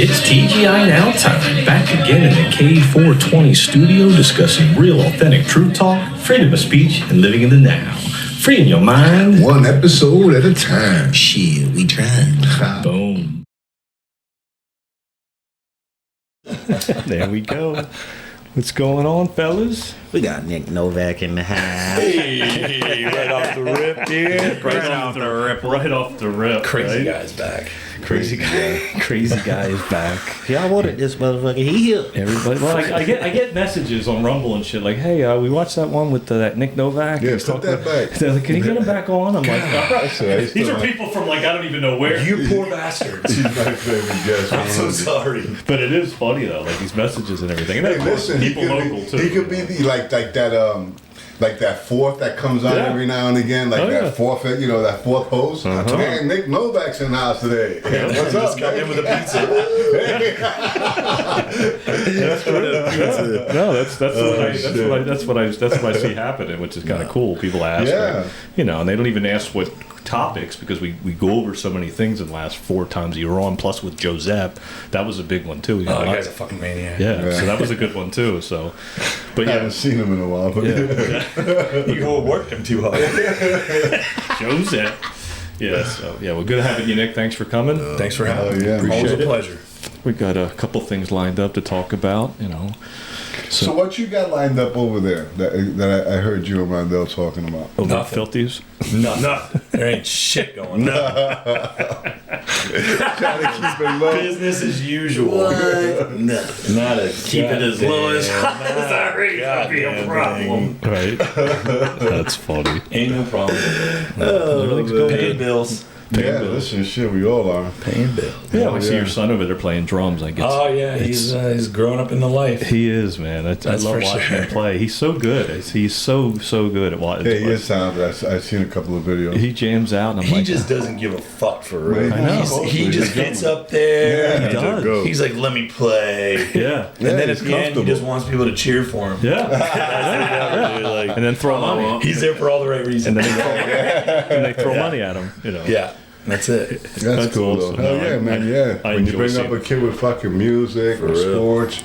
It's TGI Now time, back again in the K420 studio discussing real authentic truth talk, freedom of speech, and living in the now. Freeing your mind. One episode at a time. Shit, we tried. Boom. There we go. What's going on, fellas? We got Nick Novak in the house. Hey, right off the rip, dude. Right off the rip. Crazy right? guy's back. Crazy guy is back. Y'all wanted this motherfucker. He here. Everybody, well, I get messages on Rumble and shit like, "Hey, we watched that one with that Nick Novak." Yeah, put that back. They're like, "Can you get him back on?" I'm like, "All right." These are people from like I don't even know where. You poor bastards. She's my favorite guest. I'm so sorry. But it is funny though, like these messages and everything. And Hey, then, listen, people local too. He could be the, like that fourth that comes on every now and again, like that fourth, that fourth host. Man, Nick Novak's in the house today. What's up? Just come in with a pizza. No, that's what I see happening, which is kind of cool. People ask, and they don't even ask what topics because we go over so many things in the last 4 times you were on. Plus with Joseph, that was a big one too. That guy's a fucking maniac. Yeah, so that was a good one too. So, but I haven't seen him in a while, but You overworked him too hard. Joseph. Yeah, so well, good having you, Nick. Thanks for coming. Thanks for having me. yeah. Always a Appreciate it. pleasure. We got a couple things lined up to talk about. So what you got lined up over there that I heard you and Rondell talking about? Oh, Nothing. filthies. Nothing. There ain't shit going on. Trying to keep it low. Business as usual. No. Not a Keep it as low as Sorry, that'd be a problem. Right. That's funny. Ain't no problem. Everything's going Paying good. bills. Yeah, listen, shit, we all are. Paying bills. Yeah, I see your son over there playing drums. I guess. Oh yeah, he's growing up in the life. He is, man. I That's love for watching sure. him play. He's so good. He's so good at watching. Yeah, he is talented. I've seen a couple of videos. He jams out, and I'm He like, just doesn't give a fuck for real. I know. He just gets up there. Yeah, and he does. Go. He's like, "Let me play." yeah, And then at he's the end, he comfortable. just wants people to cheer for him. yeah. And then throw money, He's there for all the right reasons. and then they throw money at him. Yeah, that's it. That's cool awesome. though. Hell No, yeah, man, yeah. I When you enjoy bring up seeing a kid with fucking music or real. sports,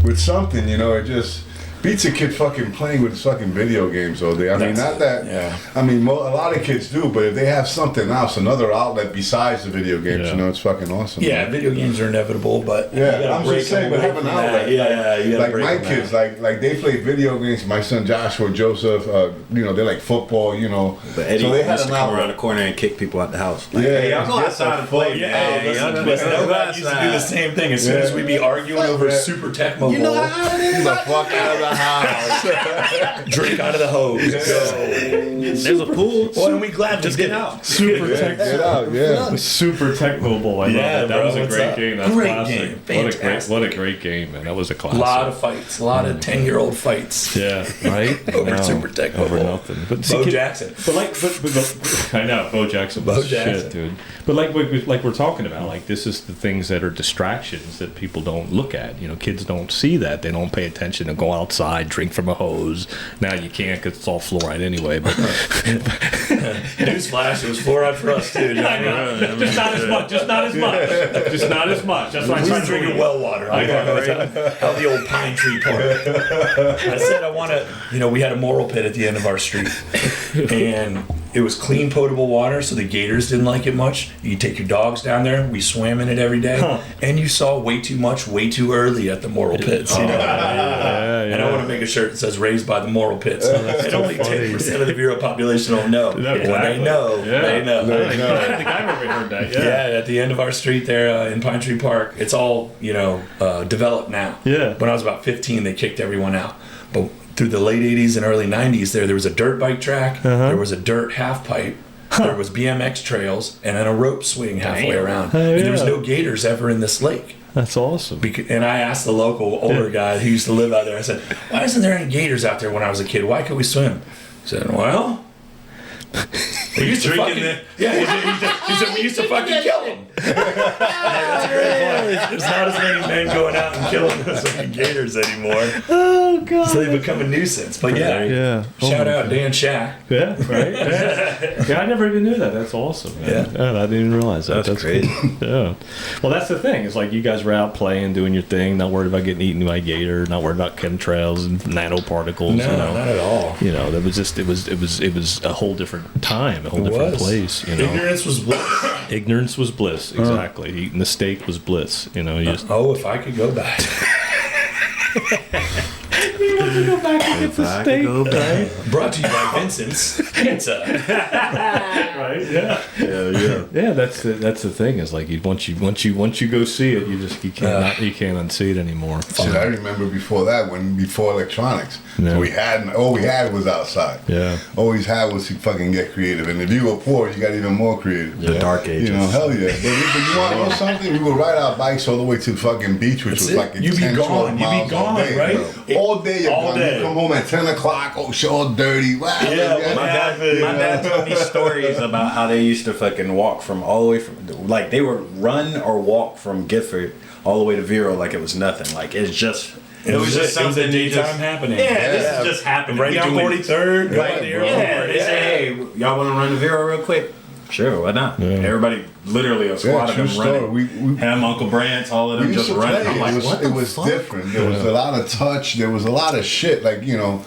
with something, it just beats a kid fucking playing with fucking video games all day. I mean, not that. Yeah. I mean, a lot of kids do, but if they have something else, another outlet besides the video games, Yeah. it's fucking awesome. Yeah, man. video games are inevitable, but you Yeah, gotta I'm break just saying, them but away have an from that. outlet. Yeah, you gotta Like break my them kids, out. like they play video games. My son Joshua, Joseph, they like football, But Eddie so they had used an to come around outlet. the corner and kick people out the house. Yeah, Hey, y'all go get outside the and play. fuck- Yeah, Listen, y'all listen, go Novak used to do the outside. same thing. As soon as we'd be arguing over Super Tecmo You know Bowl, how it is. the fuck out of the house. drink out of the hose. There's a pool. Well, and we glad just get out. Super Yeah, get out, yeah. Super Tecmo Bowl. I Yeah, love that. That bro, was a what's great up? game. That's Great classic. game. What a great game, man. That was a A classic. lot of fights, a lot of 10-year-old fights. Yeah, right. Over No, Super Tecmo over Bowl. nothing. But Bo Jackson. But I know Bo Jackson was Bo shit, Jackson. dude. But like we're talking about, like this is the things that are distractions that people don't look at. Kids don't see that. They don't pay attention to go outside, drink from a hose. Now you can't because it's all fluoride anyway. But Newsflash, it was fluoride for us too. just not as much. Just not as much. Just not as much. That's why I We were started drinking well water. I know, Right? Out the old pine tree park. I said I want to, we had a moral pit at the end of our street. And it was clean, potable water, so the gators didn't like it much. You could take your dogs down there. We swam in it every day. And you saw way too much, way too early at the moral pits. And I want to make a shirt that says raised by the moral pits. And only 10% of the Bureau population will know. No, When exactly. they know, Yeah. they know. I think I remember heard that. Yeah, at the end of our street there in Pine Tree Park, it's all developed now. Yeah. When I was about 15, they kicked everyone out. But through the late 80s and early 90s, there was a dirt bike track, there was a dirt half pipe, there was BMX trails, and then a rope swing halfway around. And there was no gators ever in this lake. That's awesome. And I asked the local older guy who used to live out there, I said, why isn't there any gators out there when I was a kid? Why could we swim? He said, well, We used to fucking, he said we used to fucking kill them. There's not as many men going out and killing those fucking gators anymore. Oh god. So they become a nuisance. But Yeah. Shout out Dan Shack. Yeah, right. Yeah, I never even knew that. That's awesome. Man. Yeah. I didn't even realize that. That's crazy. Cool. Yeah. Well, that's the thing. It's like you guys were out playing, doing your thing, not worried about getting eaten by a gator, not worried about chemtrails and nanoparticles. No, not at all. You know, that was just it was a whole different time, a whole different place. You know, Ignorance was bliss. ignorance was bliss. Exactly. Eating the steak was bliss. You know, you just If I could go back. you want to go back and get the steak, right? Brought to you by Vincent's Pizza. Right? Yeah. Yeah, that's the thing. Is like once you go see it, you can't unsee it anymore. Shit, I remember before electronics. Yeah. So all we had was outside. Yeah. All we had was to fucking get creative. And if you were poor, you got even more creative. The dark ages. You know, hell yeah. But you want to know something? We would ride our bikes all the way to the fucking beach, which was like You be 10, 12 gone. You be miles gone, all day, right? bro. All day. You're All gone. day. You come home at 10 o'clock. Oh, shit, all dirty. Wow. Yeah, My dad told me stories about how they used to fucking walk from all the way from, like they would run or walk from Gifford all the way to Vero like it was nothing. Like it was just something a you daytime just, happening. Yeah, this is just happening. Right down Between- 43rd. Right, Right there. yeah, they say, hey, y'all want to run to Vero real quick? Sure, why not? Yeah. Everybody, literally a squad of true them story. running. Him, Uncle Brant, all of them We used just to running. play. I'm like, what It the was fuck? different. There was a lot of touch. There was a lot of shit. Like, you know,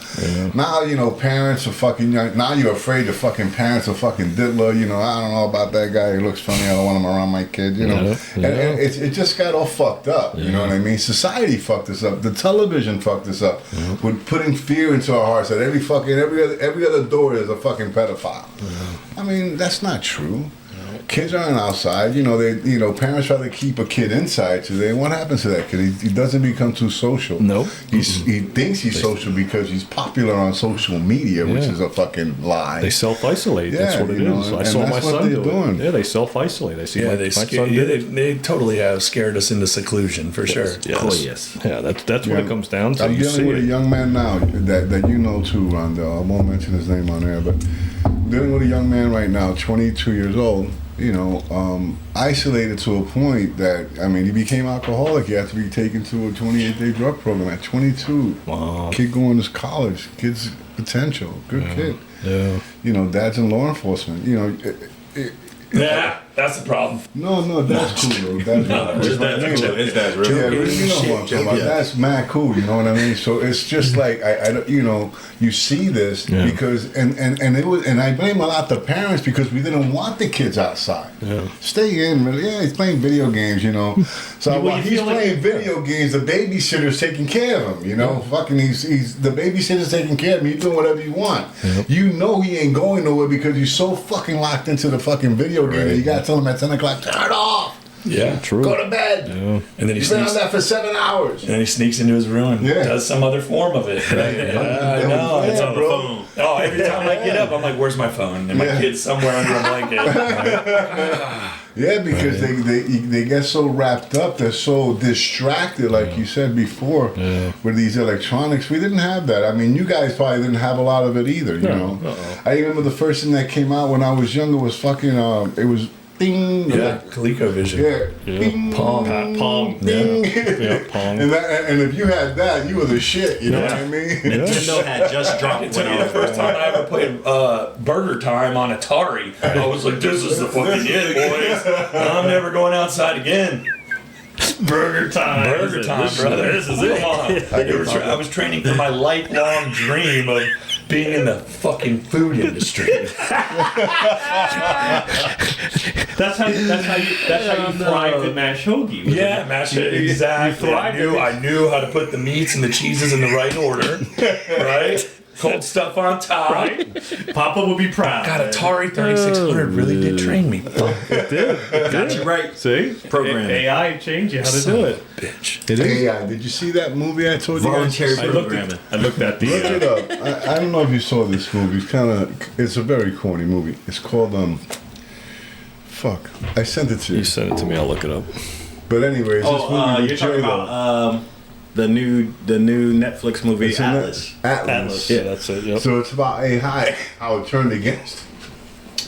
now, you know, parents are fucking, now you're afraid the fucking parents are fucking diddler. You know, I don't know about that guy. He looks funny. I don't want him around my kid, you know. Yeah. And it just got all fucked up. You know what I mean? Society fucked us up. The television fucked us up with putting fear into our hearts that every other door is a fucking pedophile. I mean, that's not true. Kids aren't outside, you know. Parents try to keep a kid inside today. What happens to that kid? He doesn't become too social. Nope. He thinks he's social because he's popular on social media, which is a fucking lie. They self-isolate. That's Yeah, what it you know, is. I and saw my that's what son they're do doing. it. Yeah, they self-isolate. I see Yeah, my son did it. they totally have scared us into seclusion for sure. Yes. Oh, yes. Yeah, that's what it comes down to. I'm You dealing see with a it. young man now that you know too, Rondell. I won't mention his name on air, but I'm dealing with a young man right now, 22 years old. You know, isolated to a point that, I mean, he became alcoholic. He had to be taken to a 28-day drug program at 22. Wow. Kid going to college. Kid's potential. Good kid. Yeah. You know, dad's in law enforcement. You know, Yeah, that's the problem. no, that's cool, though. That's cool. His dad's cool. His dad's Yeah, really but you know what I'm talking about. That's mad cool, you know what I mean? So it's just like I you know, you see this because and it was, and I blame a lot the parents because we didn't want the kids outside. Yeah. Stay in, really. Yeah, he's playing video games, you know. So Well, while you he's feel like- playing video games, the babysitter's taking care of him, you know. Fucking he's the babysitter's taking care of him. You doing whatever you want. You know he ain't going nowhere because you're so fucking locked into the fucking video game that you gotta tell him at 10 o'clock, turn it off. Yeah, True. Go to bed. Yeah. And then he You've been on sneaks. that for 7 hours. And then he sneaks into his room and Yeah. does some other form of it. Right? I know. Yeah, It's on the bro. phone. Oh, every time I get up, I'm like, "Where's my phone?" And my kid's somewhere under a blanket. Yeah, because they get so wrapped up, they're so distracted, like you said before, with these electronics. We didn't have that. I mean, you guys probably didn't have a lot of it either, you know. I remember the first thing that came out when I was younger was fucking, it was ding. Yeah, ColecoVision. Yeah. Yeah. Bing, Pong. Ding. Yeah, Pong. And if you had that, you were the shit, you know what I mean? Nintendo had just I dropped can when tell you I the was first time I ever played Burger Time on Atari, I was like, "This is the fucking it, boys. I'm never going outside again." Burger time. Burger time, brother. This is it. Come on. I was training for my lifelong dream of being in the fucking food industry. That's how you thrived at Mash Hoagie. Yeah, mash it exactly. I knew how to put the meats and the cheeses in the right order, right? Cold stuff on top. Right? Papa would be proud. God, Atari 3600 really did train me. It did. got you right. See? Programming. AI changed you how to do it. Bitch. It is. Hey, did you see that movie I told you guys? Voluntary I looked programming. at the. Look it up. I don't know if you saw this movie. It's a very corny movie. It's called fuck. I sent it to you. You sent it to me. I'll look it up. But anyways, this movie you're with talking J-Lo. about the new Netflix movie It's in Atlas. Atlas. Atlas. Yeah, that's it. Yep. So it's about AI, how it turned against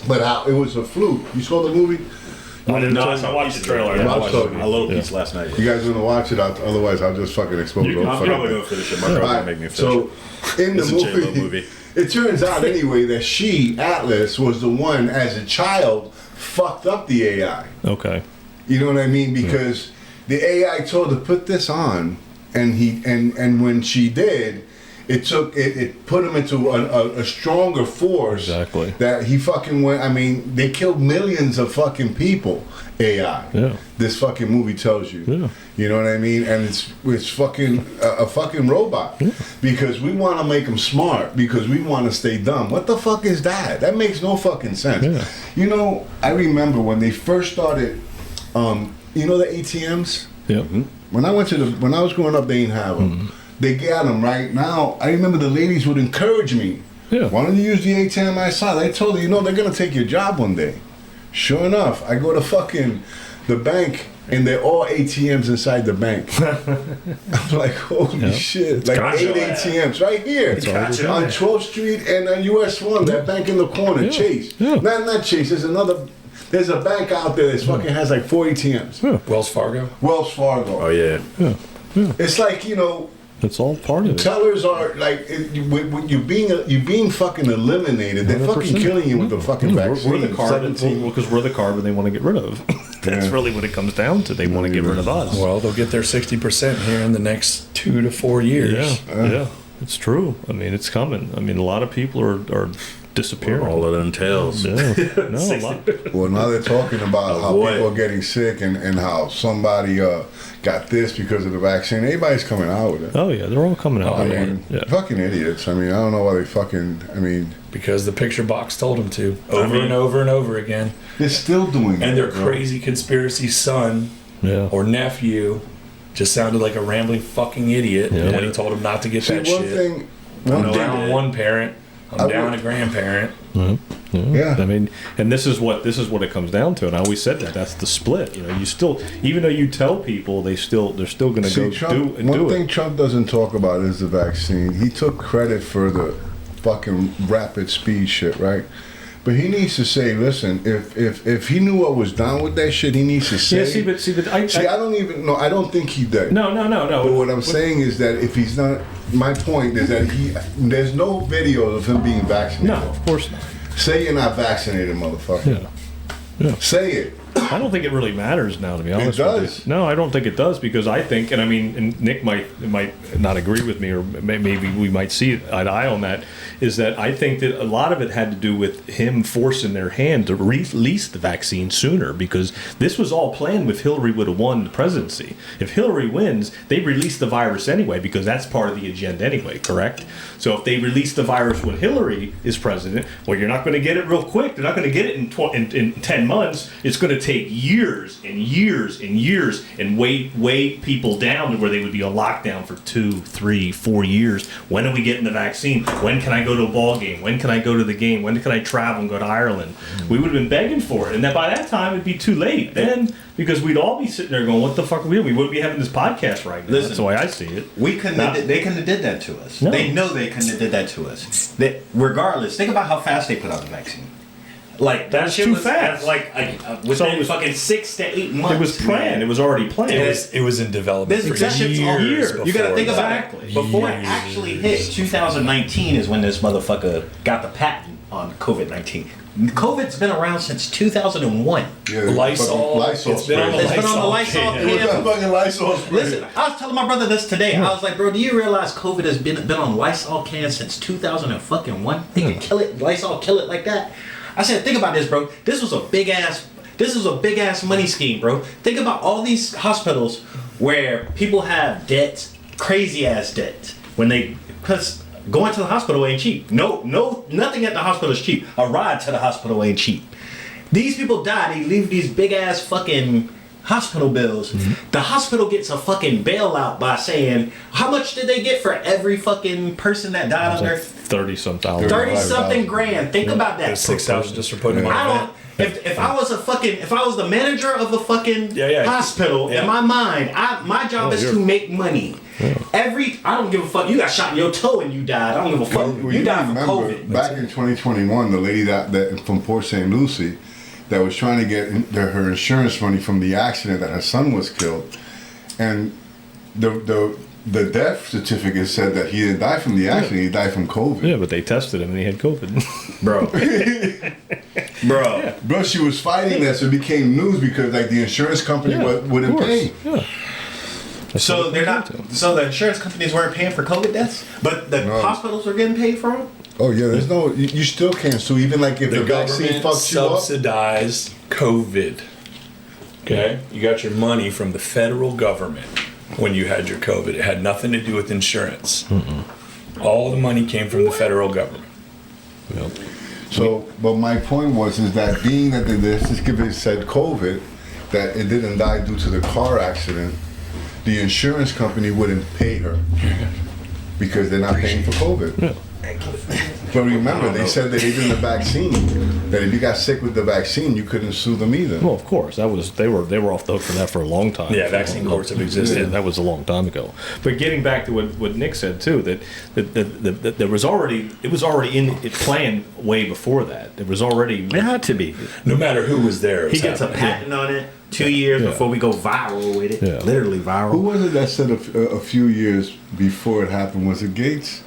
But how it was a fluke. You saw the movie? I didn't know. I watched the trailer. Yeah, I watched watched it. a little piece last night. You guys gonna watch it? Otherwise, I'll just fucking expose it. I'm probably gonna finish it. My girl gonna make me finish So, in the It's a J-Lo movie, movie. it turns out anyway that she, Atlas, was the one as a child fucked up the AI. Okay. You know what I mean? Because the AI told her put this on, and when she did, it put him into a stronger force. Exactly. That he fucking went. I mean, they killed millions of fucking people. AI. Yeah. This fucking movie tells you. Yeah. You know what I mean? And it's fucking a fucking robot. Yeah. Because we want to make them smart. Because we want to stay dumb. What the fuck is that? That makes no fucking sense. Yeah. You know, I remember when they first started. You know the ATMs? Yeah. When I was growing up, they didn't have them. They got them right now. I remember the ladies would encourage me. Yeah. Why don't you use the ATM I saw? They told her, they're gonna take your job one day. Sure enough, I go to fucking the bank, and they're all ATMs inside the bank. I'm like, holy shit! Like gotcha. 8 ATMs right here Gotcha. on 12th Street and on US 1. That bank in the corner, Chase. Yeah. Not Chase. There's a bank out there that fucking has like 4 ATMs. Yeah. Wells Fargo. Wells Fargo. Oh yeah. It's like, It's all part of it. tellers are like when you're being fucking eliminated. They're fucking 100%. killing you with the fucking vaccine. We're the carbon, 17. because we're the carbon they want to get rid of. That's Yeah. really what it comes down to. They want to get rid of us. Well, they'll get their 60% here in the next 2 to 4 years. Yeah, it's true. I mean, it's coming. I mean, a lot of people are disappearing. All it entails. Yeah. No, a lot. Well, now they're talking about how what? people are getting sick and how somebody got this because of the vaccine. Everybody's coming out with it. Oh yeah, they're all coming out. Oh, I yeah. mean, Yeah. fucking idiots. I mean, I don't know why they fucking. I mean, Because the picture box told them to. Over and over and over again. they're still doing it. And their bro. crazy conspiracy son Yeah. or nephew just sounded like a rambling fucking idiot Yeah. when he told him not to get See, that one shit. thing. I'm One down thing. one parent. I'm I down would- a grandparent. Yeah. I mean, and this is what it comes down to. And I always said that's the split. You still, even though you tell people, they're still going to See, go Trump, do one thing it. Trump doesn't talk about is the vaccine. He took credit for the fucking rapid speed shit, right? But he needs to say, listen, if he knew what was down with that shit, he needs to say. Yeah, see, but I don't even know. I don't think he did. no. But what I'm saying is that if he's not, my point is that there's no video of him being vaccinated. No, of course not. Say you're not vaccinated, motherfucker. Yeah. Say it. I don't think it really matters now, to be honest. does. With you. No, I don't think it does, because I think, and I mean, and Nick might not agree with me, or maybe we might see eye to eye on that. Is that I think that a lot of it had to do with him forcing their hand to release the vaccine sooner, because this was all planned with Hillary would have won the presidency. If Hillary wins, they release the virus anyway, because that's part of the agenda anyway, correct? So if they release the virus when Hillary is president, well, you're not going to get it real quick. They're not going to get it in 10 months. It's going to take years and years and years and weigh people down to where they would be on lockdown for 2, 3, 4 years. When are we getting the vaccine? When can I go to a ball game? When can I go to the game? When can I travel and go to Ireland? We would have been begging for it. And then by that time, it'd be too late then, because we'd all be sitting there going, what the fuck are we doing? We wouldn't be having this podcast right now. Listen, That's the way I see it. They couldn't have did that to us. No. They know they couldn't have did that to us. Regardless, think about how fast they put out the vaccine. Like that was shit too was fast. within fucking 6 to 8 months. It was planned. man. It was already planned. It was in development for That shit's all years. You got to think about Exactly. it. Before it actually hit, 2019 is when this motherfucker got the patent on COVID-19. COVID's been around since 2001. Yeah, Lysol. Lysol It's been on the It's been on the Lysol can. It was that can. fucking Lysol spray. Listen, I was telling my brother this today. I was like, bro, do you realize COVID has been on Lysol cans since 2001? They can kill it, Lysol kill it like that. I said, think about this, bro. This was a big ass money scheme, bro. Think about all these hospitals where people have debts, crazy ass debts, because going to the hospital ain't cheap. Nothing at the hospital is cheap. A ride to the hospital ain't cheap. These people die, they leave these big ass fucking hospital bills. The hospital gets a fucking bailout by saying, how much did they get for every fucking person that died on their 30-some thousand. 30-something grand. Think about that. 6,000 just for putting them I on. don't. If I was the manager of a fucking Yeah. hospital, in my mind, my job is to make money. I don't give a fuck. You got shot in your toe and you died. I don't give a fuck. Well, you died from remember, COVID. back in 2021, the lady that from Port St. Lucie that was trying to get her insurance money from the accident that her son was killed, and the death certificate said that he didn't die from the accident, he died from COVID. Yeah, but they tested him and he had COVID. Bro, she was fighting that, so it became news because like the insurance company wouldn't pay. Yeah. So they're not. So the insurance companies weren't paying for COVID deaths, but the hospitals were getting paid for them. Oh yeah, there's no. You still can't sue, even like if the vaccine fucks you up. Subsidized COVID. Okay, you got your money from the federal government when you had your COVID. It had nothing to do with insurance. All the money came from the federal government. Yep. So, but my point is that being that this said COVID, that it didn't die due to the car accident, the insurance company wouldn't pay her because they're not paying for COVID. Yeah. But remember, they said that even the vaccine, that if you got sick with the vaccine, you couldn't sue them either. Well, of course, they were off the hook for that for a long time. Yeah, vaccine courts have existed. Yeah, that was a long time ago. But getting back to what Nick said too, that there was already planned way before that. There was already It had to be. No matter who was there, it He was gets a happening. patent on it 2 years before we go viral with it. Yeah. Literally Who viral. was it that said a few years before it happened? Was it Gates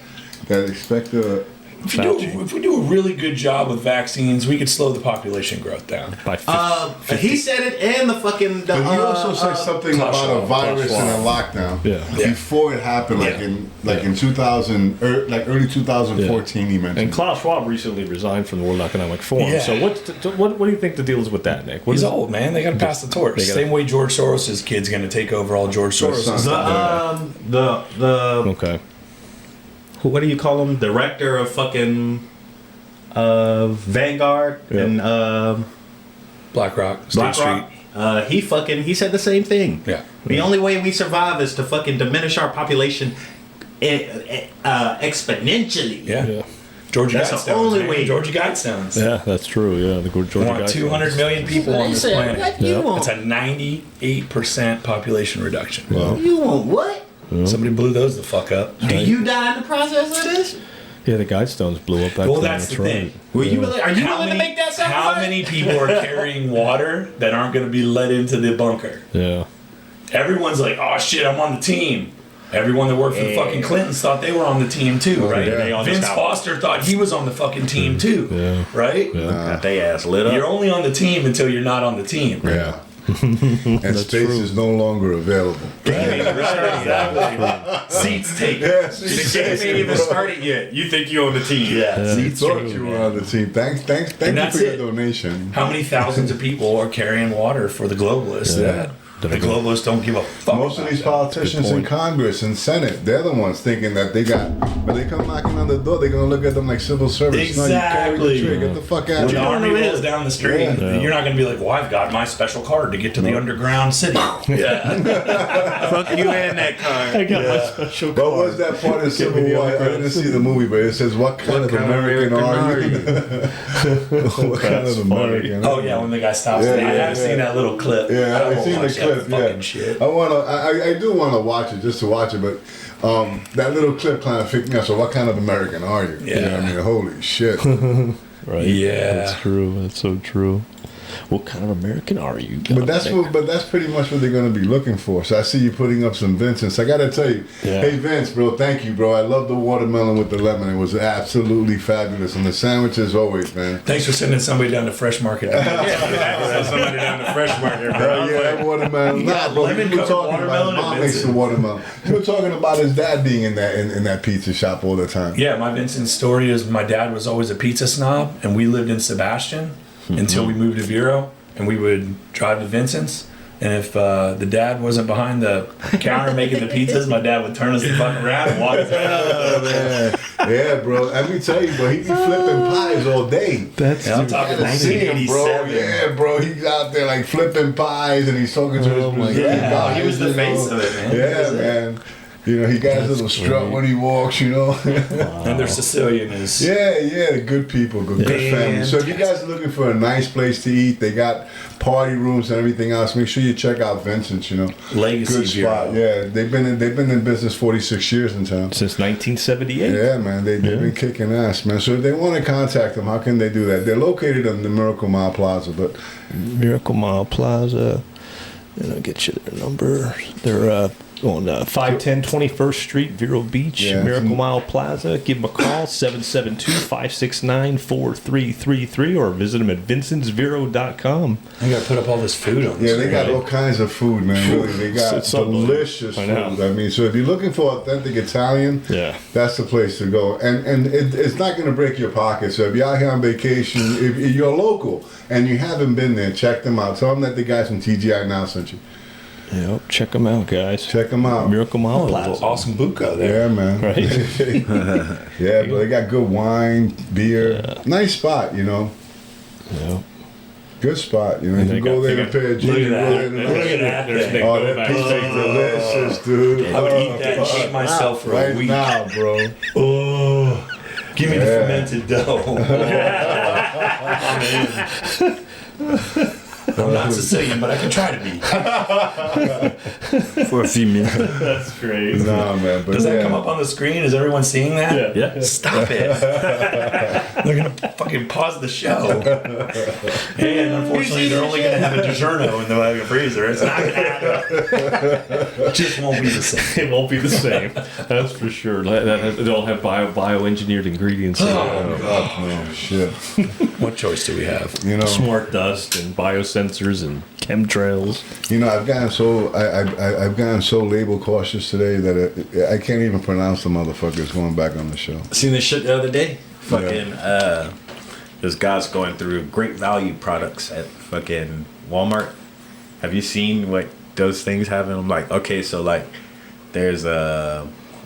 that expected? If we do a really good job with vaccines, we could slow the population growth down. by 50. He said it, and the fucking. But he also said something Klaus about a Schwab, virus Klaus and a Schwab. lockdown Yeah. before it happened, in 2000, early 2014. He mentioned. And Klaus Schwab recently resigned from the World Economic Forum. Yeah. So what do you think the deal is with that, Nick? He's old, man. They got to pass the torch. Same way George Soros' kid's going to take over all George Soros'. Okay. What do you call him? Director of fucking Vanguard and BlackRock, State Street. BlackRock. He said the same thing. Yeah. The only way we survive is to fucking diminish our population exponentially. Yeah. Georgia That's the Guidestones, only man. way. Georgia Guidestones. Yeah, that's true. Yeah, the Georgia We want guy. 200 million people on this planet. What you want? It's a 98% population reduction. You want what? Somebody blew those the fuck up. Do you die in the process of this? Yeah, the Guidestones blew up back Well, then. that's the right. thing. Are you willing to make that sacrifice? How many people are carrying water that aren't going to be let into the bunker? Yeah. Everyone's like, oh shit, I'm on the team. Everyone that worked for the fucking Clintons thought they were on the team too, right? yeah. Vince Foster thought he was on the fucking team too, right? Got they ass lit up. You're only on the team until you're not on the team. Yeah. And space is no longer available. Seats taken. Yeah, The game ain't even started yet. You think you own the team? Yeah, You seats thought taken. you were on the team. Thank you that's for your it. donation. How many thousands of people are carrying water for the globalists that the globalists don't give a fuck? Most of these politicians in Congress and Senate, they're the ones thinking that they got. When they come knocking on the door, they're gonna look at them like civil servants. No, you carry the Exactly. trigger. Get the fuck out When of the here. army rolls down the street, Yeah. you're not going to be like, well, I've got my special card to get to the underground city. Yeah. Fuck you and that card. I got my special What was that part of Civil War? I didn't see the movie, but it says, "What kind of American are you?" What kind of American? Oh, yeah, when the guy stops. Yeah, I yeah, have yeah. seen that little clip. Yeah, I I've won't seen the watch that clip. fucking Yeah, shit. I do want to watch it just to watch it, but that little clip kind of freaked me out. So, what kind of American are you? You know what I mean, holy shit. Right. Yeah. That's true. That's so true. What kind of American are you? But that's pretty much what they're going to be looking for. So I see you putting up some Vincents. I got to tell you, hey Vince, bro, thank you, bro. I love the watermelon with the lemon. It was absolutely fabulous, and the sandwiches always, man. Thanks for sending somebody down to Fresh Market. Somebody down the fresh market, Hell yeah, that watermelon. You Nah, got bro, lemon we were covered talking about watermelon his mom and makes the Vincent. watermelon. We were talking about his dad being in that pizza shop all the time. Yeah, my Vincent story is my dad was always a pizza snob, and we lived in Sebastian until we moved to Vero, and we would drive to Vincent's. And if the dad wasn't behind the counter making the pizzas, my dad would turn us the fuck around and walk us out. Man. Yeah, bro. Let me tell you, bro, he be flipping pies all day. That's I'm talking I see him, bro. 1987. Yeah, bro. He's out there like flipping pies, and he's talking to his Brazilian Yeah, guys. he was the you face know. of it, man. Yeah, man. You know, he got his little strut when he walks, you know. And their Sicilian is. Yeah, good people, good family. So if you guys are looking for a nice place to eat, they got party rooms and everything else. Make sure you check out Vincent's, you know. Legacy good spot. Bureau. Yeah, they've been in business 46 years in town. Since 1978. Yeah, man, they've been kicking ass, man. So if they want to contact them, how can they do that? They're located on the Miracle Mile Plaza, but Miracle Mile Plaza. And I'll get you their number. They're on 510 21st Street, Vero Beach, Miracle Mile Plaza. Give them a call, 772-569-4333, or visit them at vincentsvero.com. I got to put up all this food on this. yeah, they got all kinds of food, man. Really, they got delicious food. I mean, so if you're looking for authentic Italian, that's the place to go. And it's not going to break your pocket. So if you're out here on vacation, if you're local and you haven't been there, check them out. Tell them that the guys from TGI Now sent you. Yep, check them out, guys. Check them out. Miracle Mile Plaza. Awesome buca there. Yeah, man. Right? Yeah, but they got good wine, beer. Nice spot, you know. Yeah. Good spot, you know. You go there and pay a G. Look at that. Oh, that pizza's delicious, dude. I would eat that and shake myself for a week. Now, bro. Oh, give me the fermented dough. I'm in. I'm not Sicilian, but I can try to be. For a few minutes. That's great. Nah, man. But Does that come up on the screen? Is everyone seeing that? Yeah. Stop it. They're going to fucking pause the show. And unfortunately, they're only going to have a DiGiorno in the freezer. It's not going to add up. It just won't be the same. It won't be the same. That's for sure. They'll have bioengineered ingredients. Oh, shit. What choice do we have? You know, Smart dust and biosensors and chemtrails. You know, I've gotten so label cautious today that I can't even pronounce the motherfuckers going back on the show. Seen this shit the other day? Fucking, this guy's going through great value products at fucking Walmart. Have you seen what those things have? And I'm like, okay, so like, there's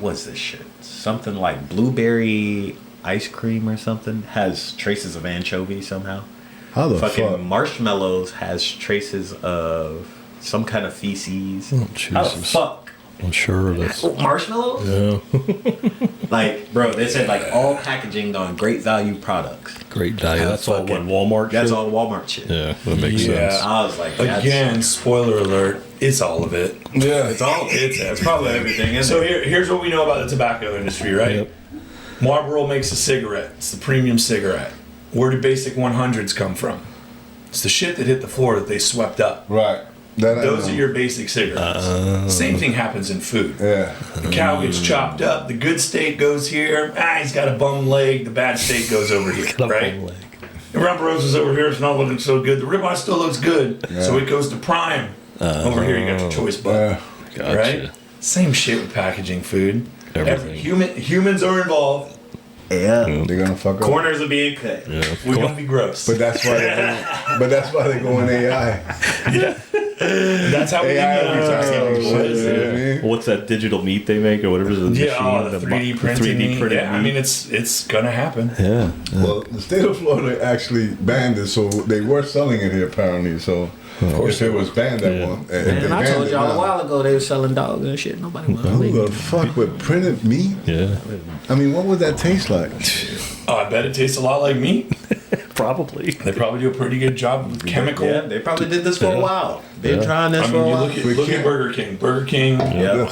what's this shit? Something like blueberry ice cream or something has traces of anchovy somehow. How the fucking fuck? marshmallows has traces of some kind of feces. Oh, How the Jesus. fuck? I'm sure that's. Marshmallows? Yeah. Like, bro, they said like all packaging on great value products. Great value. That's all what Walmart. That's shit? all Walmart shit. Yeah, that makes sense. I was like, that's, Again, spoiler alert, it's all of it. Yeah, it's all. It's probably everything. Isn't So it? here's what we know about the tobacco industry, right? Yep. Marlboro makes a cigarette. It's the premium cigarette. Where do basic 100s come from? It's the shit that hit the floor that they swept up. right. That I Those know. are your basic cigarettes. Same thing happens in food. Yeah. The cow gets chopped up. The good steak goes here. He's got a bum leg. The bad steak goes over here, right? The rump roast is over here. It's not looking so good. The ribeye still looks good, so it goes to prime. Over here, you got your choice button, Gotcha. right? Same shit with packaging food. Everything. Humans are involved. Yeah. They're gonna fuck up. Corners are being cut. Yeah. We're gonna be gross. But that's why they go in AI. That's how we AI do every time. What's that digital meat they make or whatever? The Yeah, machine, the 3D printing. 3D printed Yeah, I mean it's gonna happen. Yeah. Well, the state of Florida actually banned it, so they were selling it here apparently. So if it was banned at one, if they And I banned told it y'all now, a while ago they were selling dogs and shit. Nobody wanted to who leave. the fuck would printed meat? Yeah. I mean, what would that taste like? Oh, I bet it tastes a lot like meat. Probably. They probably do a pretty good job with chemical. Yeah, they probably did this for a while. Been trying this I for mean, a you while. look at Burger King. Burger King, Yeah.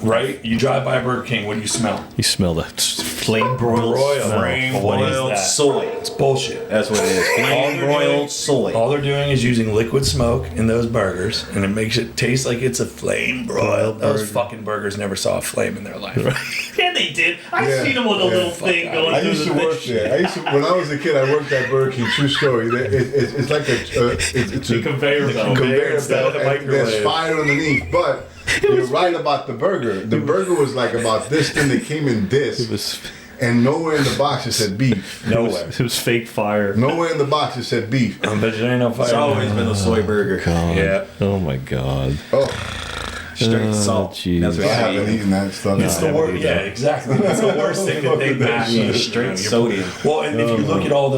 right? You drive by Burger King, what do you smell? You smell the flame broiled. Flame What broiled is that? Soy. It's bullshit. That's what it is. Flame broiled soy. All they're doing is using liquid smoke in those burgers, and it makes it taste like it's a flame broiled. Those fucking burgers never saw a flame in their life. Yeah, they did. I Yeah. seen them with a little fuck thing out. going I through used to the work there. When I was a kid, I worked at Burger King. True story. It's like it's a conveyor belt. conveyor instead of belt, the and there's microwave. fire underneath. But you're right about the burger. The burger was like about this thing that came in this, It was and nowhere in the box it said beef. Nowhere. it was fake fire. Nowhere in the box it said beef. I bet you ain't no fire. It's always been a soy burger. God. Yeah. Oh my God. Oh, Straight salt. jeez. That's what I I haven't eat. eaten that stuff. It's the worst. Yeah, exactly. It's the worst thing that they make. Straight sodium. Well, and if you look at all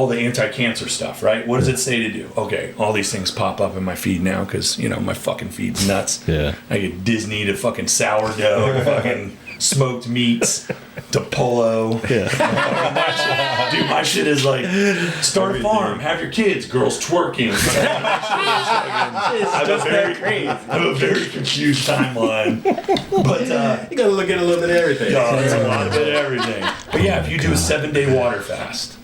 the anti-cancer stuff, right? What does it say to do? Okay, all these things pop up in my feed now because my fucking feed's nuts. Yeah. I get Disney to fucking sourdough to fucking smoked meats to polo. Yeah. Dude, my shit is like start a farm, have your kids, girls twerking. I have a very confused timeline, but You gotta look at a little bit of everything. it's a lot of it, everything. But yeah, if you do a 7-day water fast,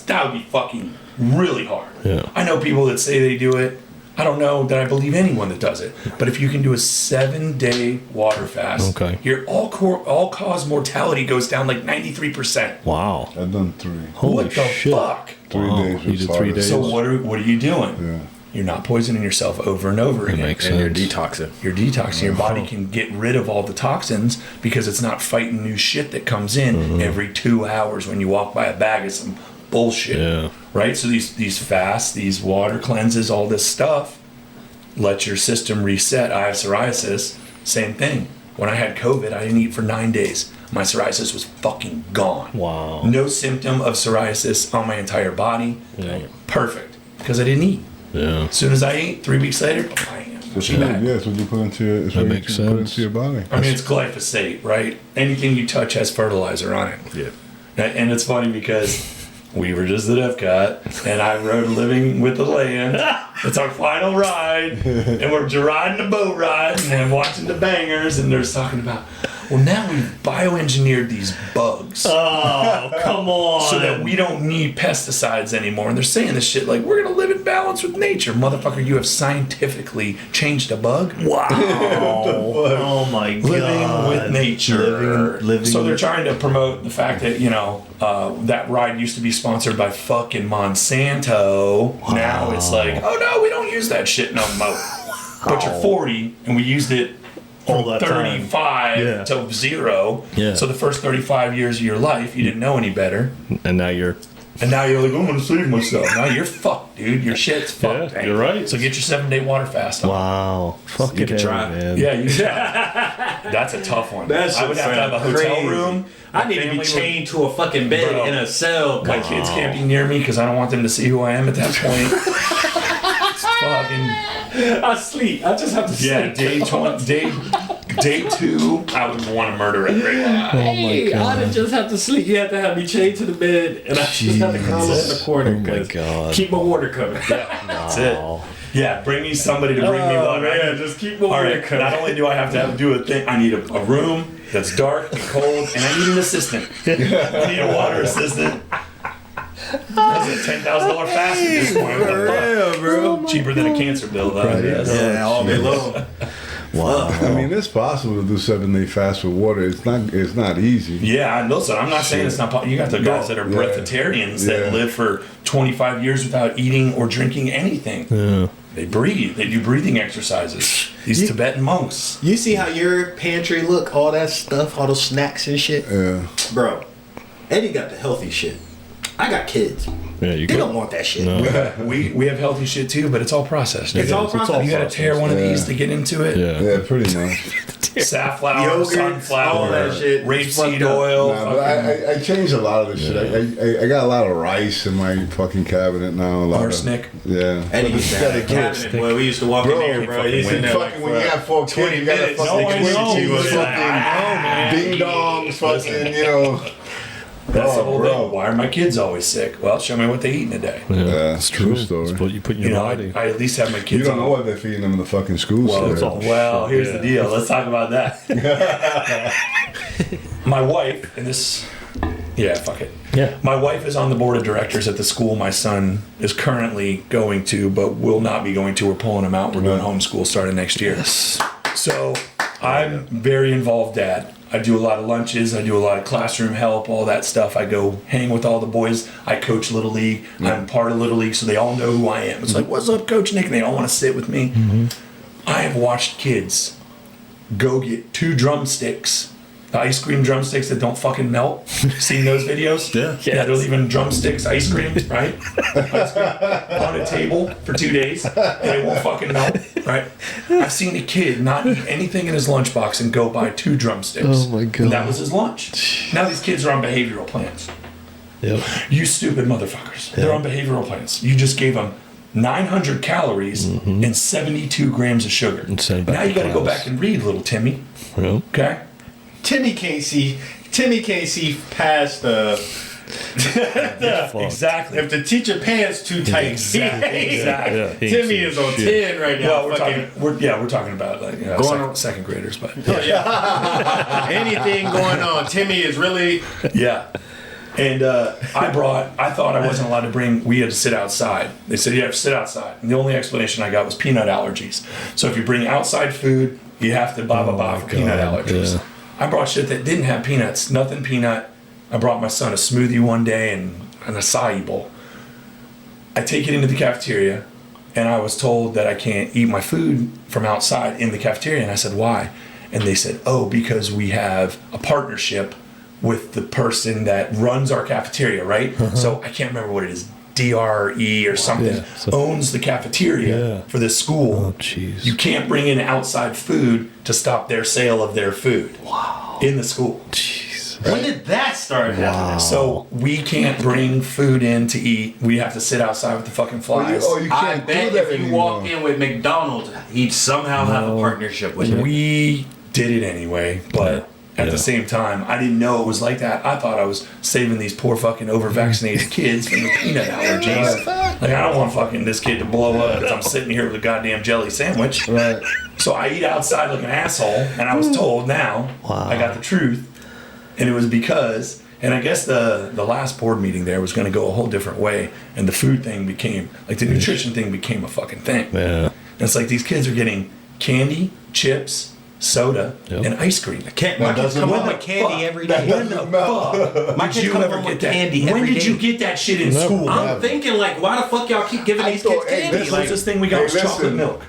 that would be fucking really hard. Yeah. I know people that say they do it. I don't know that I believe anyone that does it. But if you can do a 7-day water fast, Okay. your all-cause mortality goes down like 93%. Wow. I've done 3. Holy What the shit. fuck? 3 Wow. days. You was did 3 harder. days? So what are you doing? Yeah. You're not poisoning yourself over and over again. makes And you're sense. detoxing. You're detoxing. Your body can get rid of all the toxins because it's not fighting new shit that comes in every 2 hours when you walk by a bag of some bullshit. Yeah. Right? So these fasts, these water cleanses, all this stuff, let your system reset. I have psoriasis. Same thing. When I had COVID, I didn't eat for 9 days. My psoriasis was fucking gone. Wow. No symptom of psoriasis on my entire body. Yeah. Perfect. Because I didn't eat. Yeah. As soon as I ate, 3 weeks later, bam, That's she back. what you put into your, it's That what makes you put sense. into your body. I mean, it's glyphosate, right? Anything you touch has fertilizer on it. Yeah. And it's funny because we were just at Epcot, and I rode Living with the Land. It's our final ride, and we're riding a boat ride, and I'm watching the bangers, and they're talking about, well, now we've bioengineered these bugs. Oh, come on. So that we don't need pesticides anymore. And they're saying this shit like, we're going to live in balance with nature. Motherfucker, you have scientifically changed a bug? Wow. Oh my god. Living with nature. Living So they're with- trying to promote the fact that, that ride used to be sponsored by fucking Monsanto. Now it's like, oh no, we don't use that shit no more. But you're 40 and we used it All from that time. 35 Yeah. to 0. Yeah. So the first 35 years of your life, you didn't know any better. And now you're. And now you're like, I'm going to save myself. Now you're fucked, dude. Your shit's fucked. Yeah, you're right. So get your 7-day water fast on. Wow. Fucking You can hell, try. man. Yeah, you That's a tough one. That's I would have to have a hotel crazy. room. I My need to be family chained to a fucking bed Bro. in a cell. My kids can't be near me because I don't want them to see who I am at that point. It's fucking I sleep. I just have to yeah. Day 2, I would want to murder it. Right? Oh my god. I just have to sleep. You have to have me chained to the bed, and I just have to come up in the corner. Oh my 'cause God. Keep my water coming. That's it. Yeah, bring me somebody to bring me water. man, just keep my All water right. coming. Not only do I have to do a thing, I need a room that's dark and cold, and I need an assistant. I need a water assistant. That's a $10,000 fast at this point. What the fuck? bro. Cheaper than a cancer bill, though. I guess. Yeah, all day long. Wow. I mean, it's possible to do 7-day fast with water. It's not easy. Yeah, listen, I'm not saying it's not possible. You got the guys that are Yeah. breatharians that Yeah. live for 25 years without eating or drinking anything. Yeah. They breathe. They do breathing exercises. These Tibetan monks. You see how your pantry look? All that stuff, all those snacks and shit. Yeah. Bro, Eddie got the healthy shit. I got kids. Yeah, you They go. don't want that shit. No. We have healthy shit too, but it's all processed. It's all It's all processed. You gotta tear one of these Yeah. to get into it. Yeah. Yeah, pretty much. Safflower, Yogurts, sunflower, all that shit. rapeseed It's fucked up. oil. Nah, but I changed a lot of the shit. I got a lot of rice in my fucking cabinet now. A lot Arsenic. Of, yeah. Eddie used to have a cabinet. Well, we used to walk Bro, in there, bro. He's in there like fucking when you have 4 kids, you gotta minutes. fucking No, I switch know. to It's like, fucking ding dongs, fucking, you know. That's the whole bro. thing. Why are my kids always sick? Well, show me what they eat in a day. Yeah, it's true It's story. what you put in You your know, body. I at least have my kids. You don't on- know what they're feeding them in the fucking school. Well, so it's all well, shit, here's yeah. the deal. Let's talk about that. My wife, and this, yeah, fuck it. Yeah. My wife is on the board of directors at the school my son is currently going to, but will not be going to. We're pulling him out. We're doing homeschool starting next year. So I'm very involved, Dad. I do a lot of lunches. I do a lot of classroom help, all that stuff. I go hang with all the boys. I coach Little League. I'm part of Little League, so they all know who I am. It's like, what's up, Coach Nick? And they all want to sit with me. I have watched kids go get 2 drumsticks The ice cream drumsticks that don't fucking melt. Seen those videos? Yeah, they're leaving drumsticks, ice cream, right? Ice cream on a table for 2 days, and it won't fucking melt, right? I've seen a kid not eat anything in his lunchbox and go buy 2 drumsticks. Oh my God. And that was his lunch. Now these kids are on behavioral plans. Yep. You stupid motherfuckers. They're on behavioral plans. You just gave them 900 calories and 72 grams of sugar. Now you got to go back and read, little Timmy. Yep. Okay? Timmy can't see past the. Exactly. If the teacher pants too tight, Exactly. Timmy is on 10 right now. Well, we're talking about like second graders, but anything going on. Timmy is really yeah. And I thought I wasn't allowed to bring. We had to sit outside. They said you have to sit outside, and the only explanation I got was peanut allergies. So if you bring outside food, you have to for peanut allergies. Yeah. I brought shit that didn't have peanuts, nothing peanut. I brought my son a smoothie one day and an acai bowl. I take it into the cafeteria, and I was told that I can't eat my food from outside in the cafeteria. And I said, why? And they said, oh, because we have a partnership with the person that runs our cafeteria, right? So I can't remember what it is. DRE or something owns the cafeteria for this school. Oh, jeez. You can't bring in outside food to stop their sale of their food in the school. Jeez. When did that start happening? So we can't bring food in to eat. We have to sit outside with the fucking flies. You I can't bet do that if you anymore. walk in with McDonald's, he'd somehow have a partnership with it. We did it anyway, but at the same time, I didn't know it was like that. I thought I was saving these poor fucking over-vaccinated kids from the peanut allergies. Like, I don't want fucking this kid to blow up because I'm sitting here with a goddamn jelly sandwich. Right. So I eat outside like an asshole, and I was told now, I got the truth, and it was because, and I guess the last board meeting there was going to go a whole different way, and the food thing became, like the nutrition thing became a fucking thing. Yeah. And it's like these kids are getting candy, chips, soda, and ice cream. My kids come home with candy every day. When the fuck My did kids you come ever home get with that? candy When every did you day. get that shit in school? I'm thinking, like, why the fuck y'all keep giving these kids candy? The closest thing we got was chocolate milk.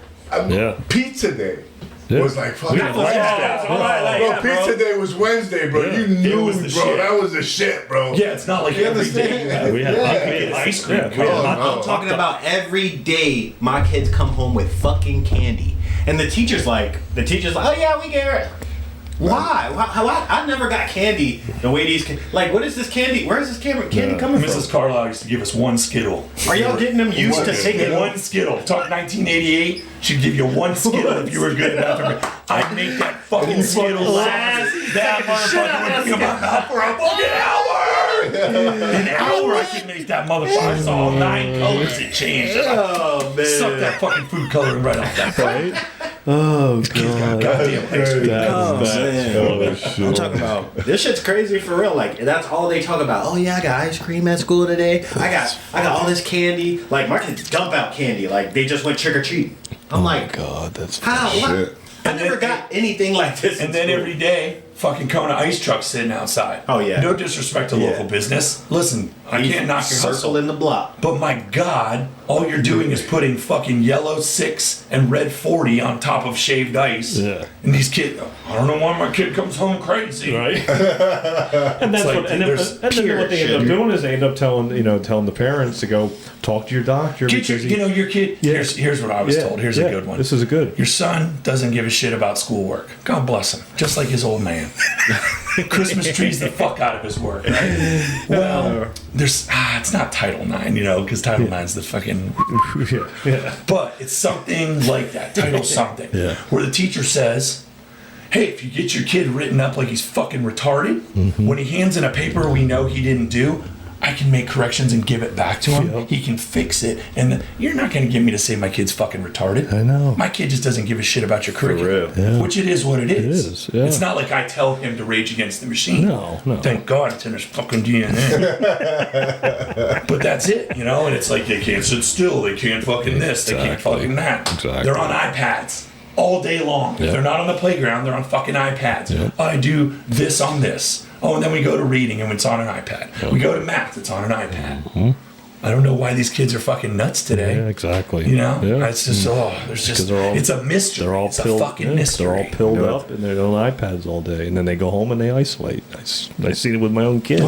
Pizza day was like fucking Yeah. Wednesday. Pizza day was Wednesday, bro. You knew, was the bro. shit. That was the shit, bro. Yeah, it's not like You every understand? day. We had We had ice cream. I'm talking about every day my kids come home with fucking candy. And the teacher's like, oh yeah, we get it. Why? How I never got candy the way these like, what is this candy? Where is this candy coming from? Mrs. Carlisle used to give us one Skittle. Are y'all getting them used to taking one Skittle? Talk 1988. She'd give you one Skittle if you were good enough. I'd make that fucking Skittle last. That motherfucker would be in my mouth for a fucking hour. An hour I could make that motherfucker. I saw 9 colors it changed. Oh man. Suck that fucking food coloring right off that Right? Oh, God. goddamn ice cream. I'm talking about this shit's crazy for real. Like that's all they talk about. Oh yeah, I got ice cream at school today. I got all this candy. Like my kids dump out candy. Like they just went trick or treat. I'm like, God, that's how? What? Shit. I never got anything like this. And then every day, fucking Kona ice trucks sitting outside. Oh, yeah. No disrespect to local business. Listen, I can't knock your circle hustle. in the block. But my God, all you're doing is putting fucking yellow 6 and red 40 on top of shaved ice. Yeah. And these kids, I don't know why my kid comes home crazy. Right. And that's like what. And then pure what they end up shit. doing is they end up telling the parents to go talk to your doctor. Get your, because your kid. Here's what I was told. Here's a good one. This is a good. Your son doesn't give a shit about schoolwork. God bless him. Just like his old man. Christmas trees the fuck out of his work, right? Well, there's it's not Title IX, because Title IX's the fucking but it's something like that, Title something, where the teacher says, hey, if you get your kid written up like he's fucking retarded, when he hands in a paper we know he didn't do, I can make corrections and give it back to him. He can fix it. And you're not going to get me to say my kid's fucking retarded. I know. My kid just doesn't give a shit about your curriculum. Which it is what it is. It is, yeah. It's not like I tell him to rage against the machine. No. Thank God it's in his fucking DNA. But that's it, And it's like they can't sit still. They can't fucking this. They can't fucking that. Exactly. They're on iPads all day long. If they're not on the playground, they're on fucking iPads. I do this on this. Oh, and then we go to reading and it's on an iPad. We go to math, it's on an iPad. I don't know why these kids are fucking nuts today. Yeah, exactly. You know, Yeah. it's just there's just they're all- it's a mystery. They're all it's pilled, a fucking mystery. They're all pilled up and they're on iPads all day, and then they go home and they isolate. I seen it with my own kid.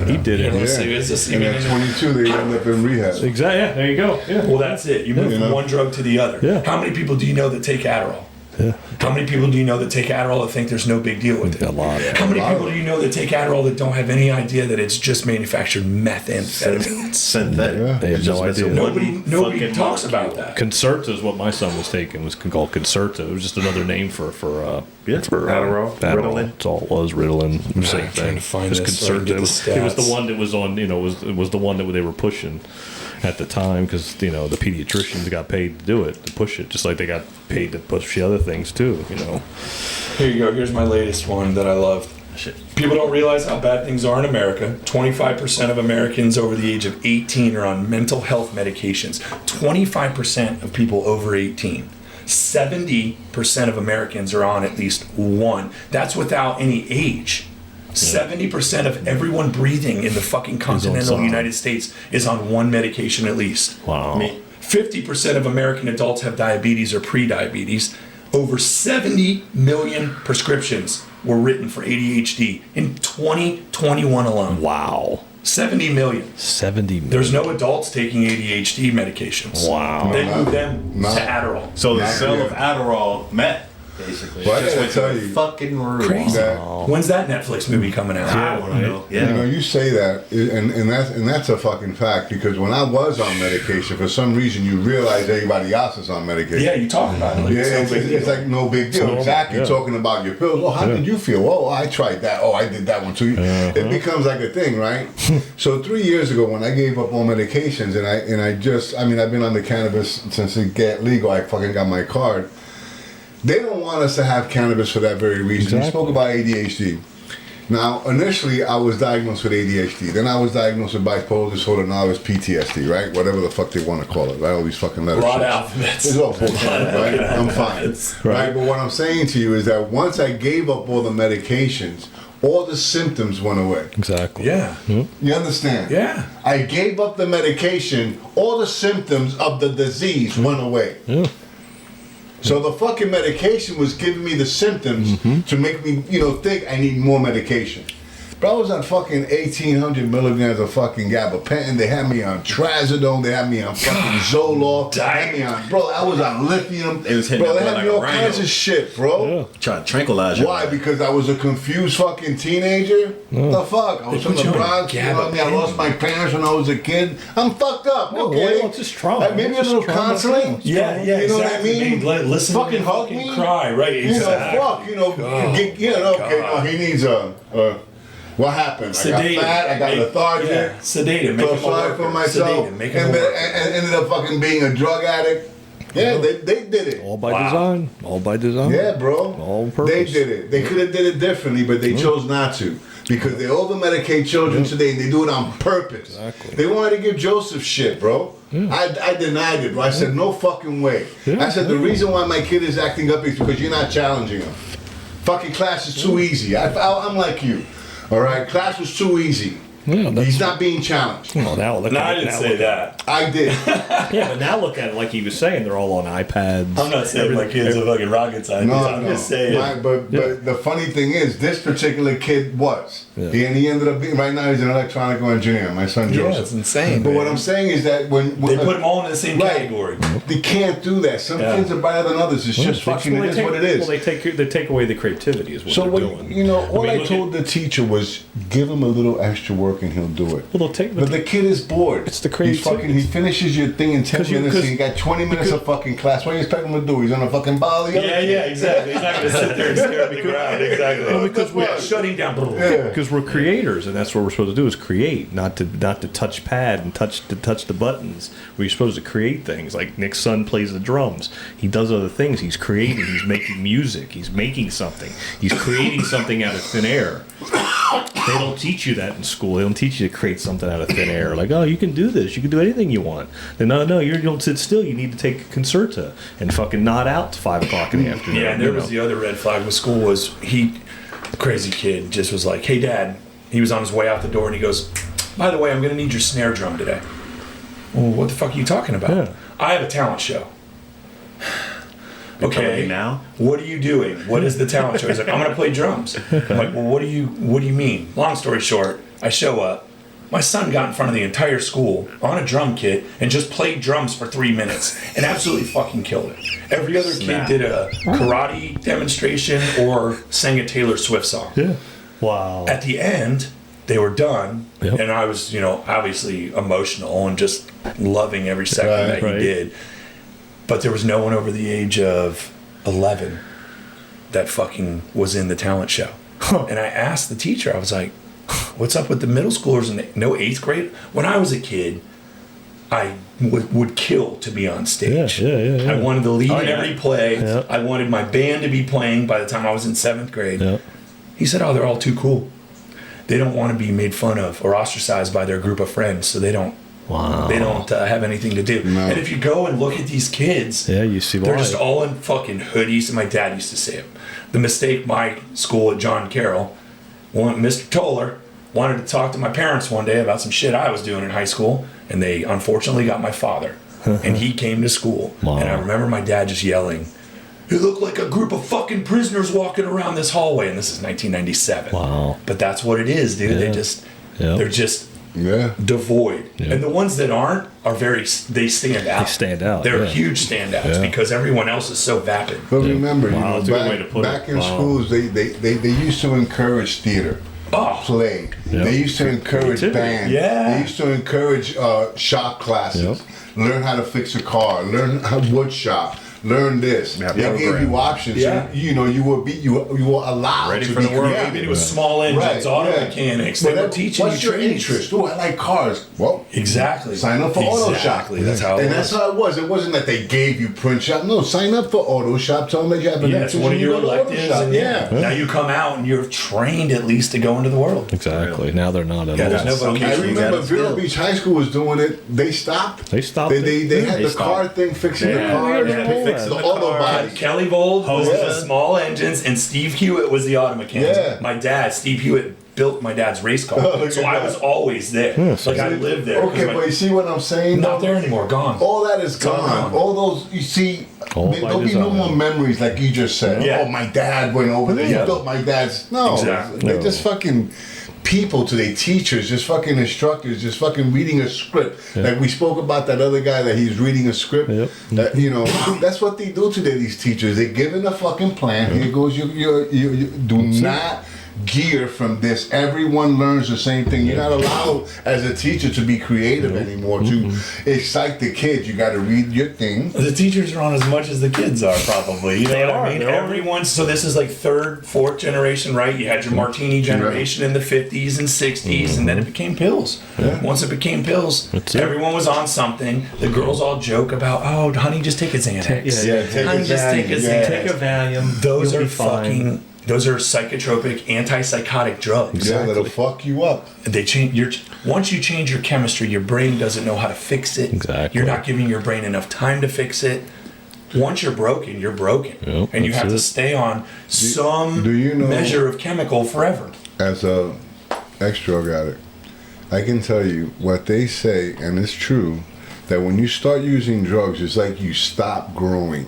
He did it. Let's see, is this And even at 22, they end up in rehab. Exactly. Yeah, there you go. Yeah. Well, that's it. You move You from know? one drug to the other. Yeah. How many people do you know that take Adderall? Yeah. How many people do you know that take Adderall that think there's no big deal with it? A lot. How many people do you know that take Adderall that don't have any idea that it's just manufactured methamphetamine? Synthetic. Yeah. They have Just no missing idea. one Nobody fucking talks molecule. about that. Concerta is what my son was taking. Was called Concerta. It was just another name for Adderall, Ritalin. That's all it was. Ritalin. Same I'm trying thing. to find Just this so I can get the It was the stats. one that was on. It was the one that they were pushing at the time because the pediatricians got paid to do it, to push it, just like they got paid to push the other things too. Here you go. Here's my latest one that I love. People don't realize how bad things are in America. 25% of Americans over the age of 18 are on mental health medications. 25% of people over 18. 70% of Americans are on at least one. That's without any age. 70% of everyone breathing in the fucking continental something. United States is on one medication at least. Wow. 50% of American adults have diabetes or pre-diabetes. Over 70 million prescriptions were written for ADHD in 2021 alone. Wow. 70 million. 70 million. There's no adults taking ADHD medications. Wow. They moved them Not- to Adderall. So the Not sale yet. of Adderall met, basically. Well, I It just gotta went to tell the you, fucking roof. Crazy. That- When's that Netflix movie coming out? I want to know. You know, Yeah. you say that, and that's a fucking fact. Because when I was on medication, for some reason, you realize everybody else is on medication. Yeah, you talk about it. Like Yeah, it's no it's, big it's deal. like no big deal. normal, Exactly. yeah. Talking about your pills. Oh, how did you feel? Oh, I tried that. Oh, I did that one too. It becomes like a thing, right? So 3 years ago, when I gave up all medications, and I just, I mean, I've been on the cannabis since it got legal. I fucking got my card. They don't want us to have cannabis for that very reason. Exactly. We spoke about ADHD. Now, initially, I was diagnosed with ADHD. Then I was diagnosed with bipolar disorder. Now it's PTSD, right? Whatever the fuck they want to call it, right? All these fucking letters. A lot of alphabets. It's all bullshit, right? I'm fine. Right? But what I'm saying to you is that once I gave up all the medications, all the symptoms went away. Exactly. Yeah. You understand? Yeah. I gave up the medication, all the symptoms of the disease went away. Yeah. So the fucking medication was giving me the symptoms to make me, think I need more medication. But I was on fucking 1,800 milligrams of fucking gabapentin. They had me on trazodone. They had me on fucking Zoloft. They had me on, bro. I was on lithium. They was hitting bro, that they boy had me like a all rhino. kinds of shit, bro. Yeah. Trying to tranquilize you. Why? Because I was a confused fucking teenager? The fuck? I was They from put the you on Bronx. You know what I mean? I gabapentin. lost my parents when I was a kid. I'm fucked up. No, Okay. well, it's just trauma. Maybe a It's little just trauma. counseling. Yeah, yeah, You know exactly. what I mean? Listen Fucking to me hug fucking me. cry, right? Exactly. Fuck, okay, no, he needs what happened? Sedate I got fat, I got him. lethargic, Yeah, sedate him. Make felt him a sorry worker. for myself, Sedate him. Make him a and worker. ended up fucking being a drug addict. Yeah, they did it. All by Wow. design. All by design. Yeah, bro. All on purpose. They did it. They could have did it differently, but they chose not to. Because they over-medicate children today, and they do it on purpose. Exactly. They wanted to give Joseph shit, bro. I denied it, bro. I said, no fucking way. Yeah. I said, the reason why my kid is acting up is because you're not challenging him. Fucking class is too easy. I'm like you. All right? Class was too easy. Yeah, that's- He's not being challenged. Well, now look No, at I it. didn't Now say look at that. I did. Yeah, but now look at it like he was saying. They're all on iPads. I'm not saying my kids are fucking rocket scientists. No, I'm no. just saying. But the funny thing is, this particular kid was. Yeah. And he ended up being, right now he's an electronical engineer, my son Yeah, Joseph. it's insane. But man. what I'm saying is that when They put them all in the same Right. category. they can't do that. Some Yeah. kids are better than others. It's just fucking, it is what it is. Well, they take away the creativity is what So they're what, doing. all I look told the teacher was give him a little extra work and he'll do it. Well, they'll take. But the kid is bored. It's the He's fucking. He finishes your thing in 10 'Cause you- minutes. And 'cause- you got 20 minutes of fucking class. What do you expect him to do? He's gonna fucking bother the other Yeah, kid. yeah, exactly. He's not going to sit there and stare at the ground. Exactly. Well, because we're shutting down. Yeah. Because we're creators, and that's what we're supposed to do: is create, not to touch pad and touch the buttons. We're supposed to create things. Like Nick's son plays the drums. He does other things. He's creating. He's making music. He's making something. He's creating something out of thin air. They don't teach you that in school. They don't teach you to create something out of thin air. Like, oh, you can do this. You can do anything you want. Then no, you don't sit still. You need to take a Concerta and fucking nod out to 5 o'clock in the afternoon. Yeah, and there you was know? the other red flag with school was crazy kid, just was like, hey, Dad. He was on his way out the door and he goes, by the way, I'm going to need your snare drum today. Well, what the fuck are you talking about? Yeah. I have a talent show. telling Okay, me now? what are you doing? What is the talent show? He's like, I'm gonna play drums. I'm like, well, what do you mean? Long story short, I show up. My son got in front of the entire school on a drum kit and just played drums for 3 minutes and absolutely fucking killed it. Every other kid did a karate demonstration or sang a Taylor Swift song. Yeah. Wow. At the end, they were done, Yep. and I was, obviously emotional and just loving every second that he Right. did. But there was no one over the age of 11 that fucking was in the talent show. And I asked the teacher, I was like, what's up with the middle schoolers and no 8th grade? When I was a kid, I would kill to be on stage. Yeah. I wanted to lead in yeah. every play. Yeah. I wanted my band to be playing by the time I was in 7th grade. Yeah. He said, oh, they're all too cool. They don't want to be made fun of or ostracized by their group of friends, so they don't Wow. have anything to do. No. And if you go and look at these kids, Yeah, you see they're why. just all in fucking hoodies. And my dad used to say it. The mistake my school at John Carroll, Mr. Toller, wanted to talk to my parents one day about some shit I was doing in high school, and they unfortunately got my father. And he came to school. Wow. And I remember my dad just yelling, "You look like a group of fucking prisoners walking around this hallway." And this is 1997. Wow. But that's what it is, dude. Yeah. They're just Yeah. devoid. Yeah. And the ones that aren't are they stand out. They stand out, They're yeah. huge standouts Yeah. because everyone else is so vapid. But remember, Wow, that's a good way to put it. back in Wow. schools, they used to encourage theater. Oh, Play. Yep. They used to encourage Creativity. band. Yeah. They used to encourage shop classes. Yep. Learn how to fix a car. Learn how wood shop. Learn this. Yeah, They gave program. you options. Yeah. So, you were allowed Ready to for be the world. creative. it was small engines, Right, auto yeah. mechanics. They were Whatever- teaching what's you your trades. interest? Oh, I like cars. Well, Exactly. sign up for Auto Shop. Exactly. That's how it And was. that's how it was. It wasn't that they gave you print shop. No, sign up for Auto Shop. Tell them that you have an Yeah, it's electrician. one of You your go to Auto electives, Shop. and Yeah. now you come out and you're trained at least to go into the world. Exactly. Now they're not at Yeah, all. there's no Some vocation. I You remember gotta Vero skill. Beach High School was doing it. They stopped. They stopped They it. had They the stopped. car thing fixing the Yeah, cars, yeah, fixing the the auto car. bodies. Kelly Vold was Yeah. the small engines, and Steve Hewitt was the auto mechanic. Yeah. My dad, Steve Hewitt, built my dad's race car, Oh, look so at I that. was always there. Like I lived there. 'cause Okay, my- but you see what I'm saying? not though? there anymore. Gone. All that is all gone. gone. All those, you see, All by there'll be no design. more memories like you just said. Yeah. Oh, my dad went over there. Yeah. He built my dad's. No, Exactly. they're No. just fucking people to their teachers, just fucking instructors, just fucking reading a script. Like we spoke about that other guy that he's reading a script. Yep. That, that's what they do today. These teachers, they're given a fucking plan. Here goes you do not gear from this. Everyone learns the same thing. You're not allowed as a teacher to be creative anymore. To excite the kids, you got to read your thing. The teachers are on as much as the kids are, probably. You know They what are, I mean? they're all- Everyone's, so this is like 3rd, 4th generation, right? You had your Martini generation in the 50s and 60s, and then it became pills. Once it became pills, That's it. everyone was on something. The girls all joke about, oh, honey, just take a Xanax. Yeah, take Honey, a just take a Xanax. Xanax. Yeah. Take a Valium. Those You'll are be fine. fucking, those are psychotropic, antipsychotic drugs. Yeah, that'll fuck you up. They change your once you change your chemistry, your brain doesn't know how to fix it. Exactly. You're not giving your brain enough time to fix it. Once you're broken, you're broken, Yep, and you that's have to it. stay on some do you know- measure of chemical forever. As a ex-drug addict, I can tell you what they say, and it's true, that when you start using drugs, it's like you stop growing.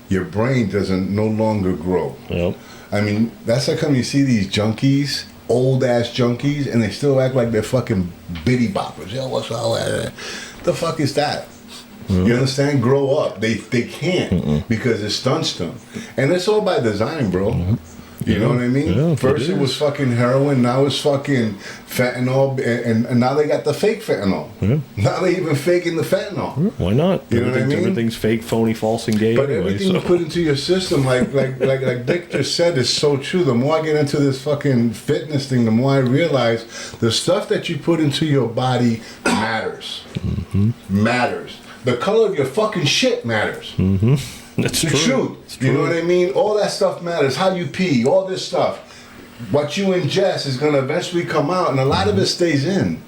Your brain doesn't no longer grow. Yep. I mean, that's how come you see these junkies, old ass junkies, and they still act like they're fucking bitty boppers. Yo, what's all that? The fuck is that? You understand? Grow up. They can't because it stunts them, and it's all by design, bro. You know what I mean? Yeah, First it was fucking heroin, now it's fucking fentanyl, and now they got the fake fentanyl. Now they even faking the fentanyl. Why not? You know what I mean? Everything's fake, phony, false, and gay. But anyway, everything you so. put into your system, like Dick just said, is so true. The more I get into this fucking fitness thing, the more I realize the stuff that you put into your body matters. Matters. The color of your fucking shit matters. That's The true. truth. It's You know true. what I mean? All that stuff matters. How you pee, all this stuff. What you ingest is going to eventually come out, and a lot of it stays in.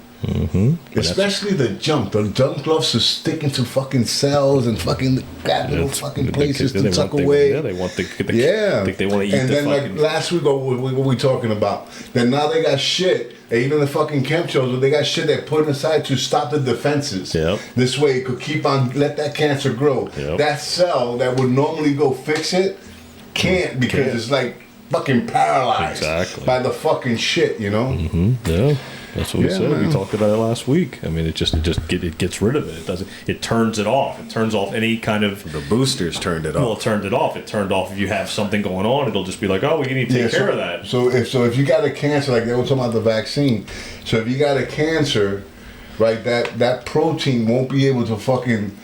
Especially the junk. The junk loves to stick into fucking cells and fucking grab little fucking places to tuck away. They want the Yeah. they want to eat and the then fucking... like last week, what we talking about? Then now they got shit. And even the fucking chemtrails, they got shit they're putting aside to stop the defenses. Yep. This way it could keep on, let that cancer grow. Yep. That cell that would normally go fix it, can't because it's like fucking paralyzed by the fucking shit, you know? Yeah. That's what we said. man. We talked about it last week. I mean, it gets rid of it. It doesn't. It turns it off. It turns off any kind of. The boosters turned it Well, off. it turned it off. It turned off if you have something going on. It'll just be like, oh, we need to take care of that. So if you got a cancer, like they were talking about the vaccine, so if you got a cancer, right, that protein won't be able to fucking,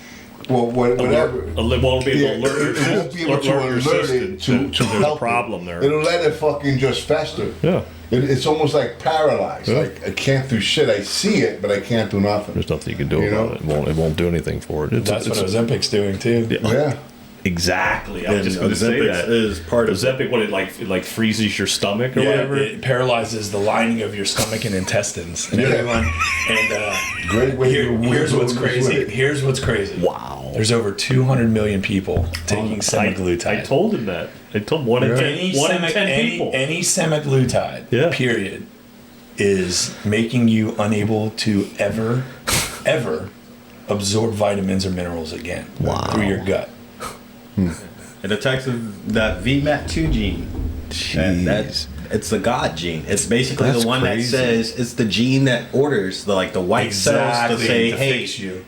well, whatever. It won't be able to alert It won't be able to alert it to there's help a problem there. It'll let it fucking just fester. Yeah. It's almost like paralyzed. Yeah. Like I can't do shit. I see it, but I can't do nothing. There's nothing you can do You about know? it. It won't do anything for it. That's what Ozempic's doing too. Yeah. Exactly. I was And just going to say Ozempic that. is part of Ozempic, what it like freezes your stomach or Yeah, whatever. it paralyzes the lining of your stomach and intestines. And everyone. And Great way to here's what's lose crazy. weight. Here's what's crazy. Wow. There's over 200 million people taking semaglutide. I told him that. I told him 1 in 10 people. Any semaglutide, period, is making you unable to ever absorb vitamins or minerals again through your gut. It attacks that VMAT2 gene. Jeez. It's the God gene. It's basically That's the one crazy. that says it's the gene that orders the white cells to say, to hey, fix you.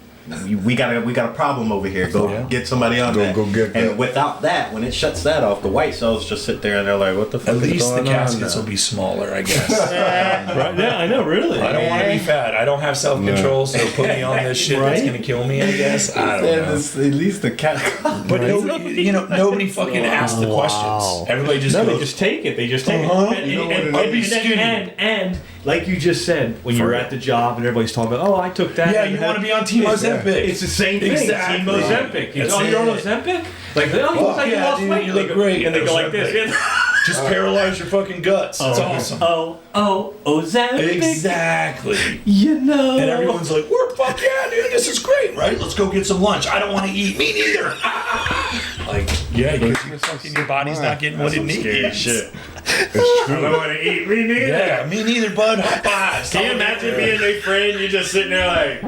we got a problem over here. Go get somebody on that. Go get that. And without that, when it shuts that off, the white cells just sit there and they're like, what the fuck At is least the going on caskets now? will be smaller, I guess. Right? Yeah, I know, really. I don't want to be fat. I don't have self-control, so put me on this shit that's gonna kill me, I guess. I don't know. At least the cat. But nobody fucking asked the questions. Everybody just No, goes, they just take it. They just take it. I'd be skinny. And like you just said, when you're at the job and everybody's talking about, oh, I took that. Yeah, you want to be on Team Ozempic. It's the same thing. Exactly. Team Ozempic. That's Oh, you're on it. Ozempic? Like, oh, you look like you yeah, lost dude, weight. you look great. And they go like Ozempic. this. Just paralyze your fucking guts. It's awesome. Ozempic. Exactly. You know. And everyone's like, fuck yeah, dude, this is great, right? Let's go get some lunch. I don't want to eat. Me neither. Like, yeah, because your body's not getting what it needs. Scary shit. It's true. I don't want to eat. Me neither. Yeah, me neither, bud. High five. Can you imagine being their friend? You're just sitting there like,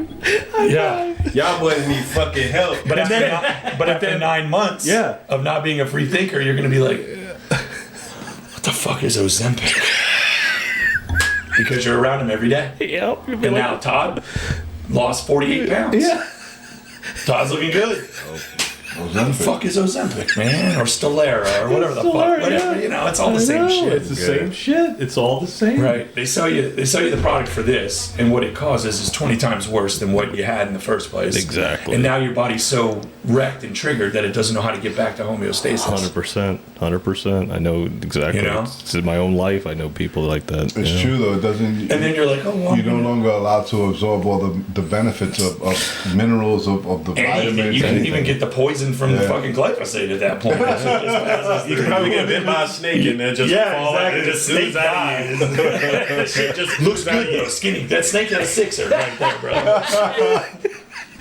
Yeah. y'all boys need fucking help. But after 9 months of not being a free thinker, you're going to be like, what the fuck is Ozempic? Because you're around him every day. Yep. And now Todd lost 48 pounds. Yeah. Todd's looking good. What the fuck is Ozempic, man? Or Stelera, or whatever the fuck. Whatever, it's all the same shit. It's the same shit. It's all the same. Right. They sell you the product for this, and what it causes is 20 times worse than what you had in the first place. Exactly. And now your body's so wrecked and triggered that it doesn't know how to get back to homeostasis. 100%. I know exactly. It's in my own life. I know people like that. It's true though. It doesn't. And then you're like, oh, well, you're no longer allowed to absorb all the benefits of minerals of the vitamins. You can anything. even get the poison from the fucking glyphosate at that point. You can probably get bit by a snake and then just fall out and just Snake ooze out of you. dies. Shit just Looks ooze out of good you. though, skinny. That snake had a sixer right there, bro.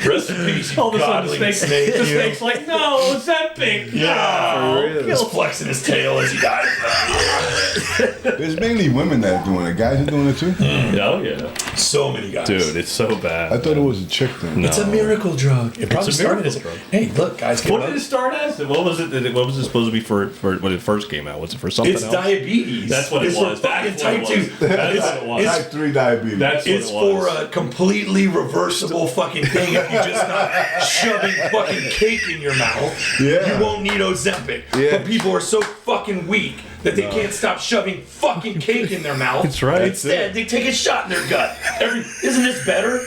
Rest in peace, you All of a sudden, godling the snake. the snake's like, no, Ozempic. Yeah, just flexing his tail as he dies. There's mainly women that are doing it. Guys are doing it too. Oh, yeah. So many guys. Dude, it's so bad. I thought it was a chick thing. It's a miracle drug. It probably a started miracle as drug. hey, look, guys, What did it start as? What was it? What was it supposed to be for when it first came out? Was it for something It's else? diabetes. That's what it It's was. for fucking That's what it type 2. was. That's what it was. Type 3 diabetes. That's what It's it was. for a completely reversible fucking thing. If you just not shoving fucking cake in your mouth, Yeah. you won't need Ozempic. Yeah. But people are so fucking weak that they can't stop shoving fucking cake in their mouth. That's right. Instead, they take a shot in their gut. Isn't this better?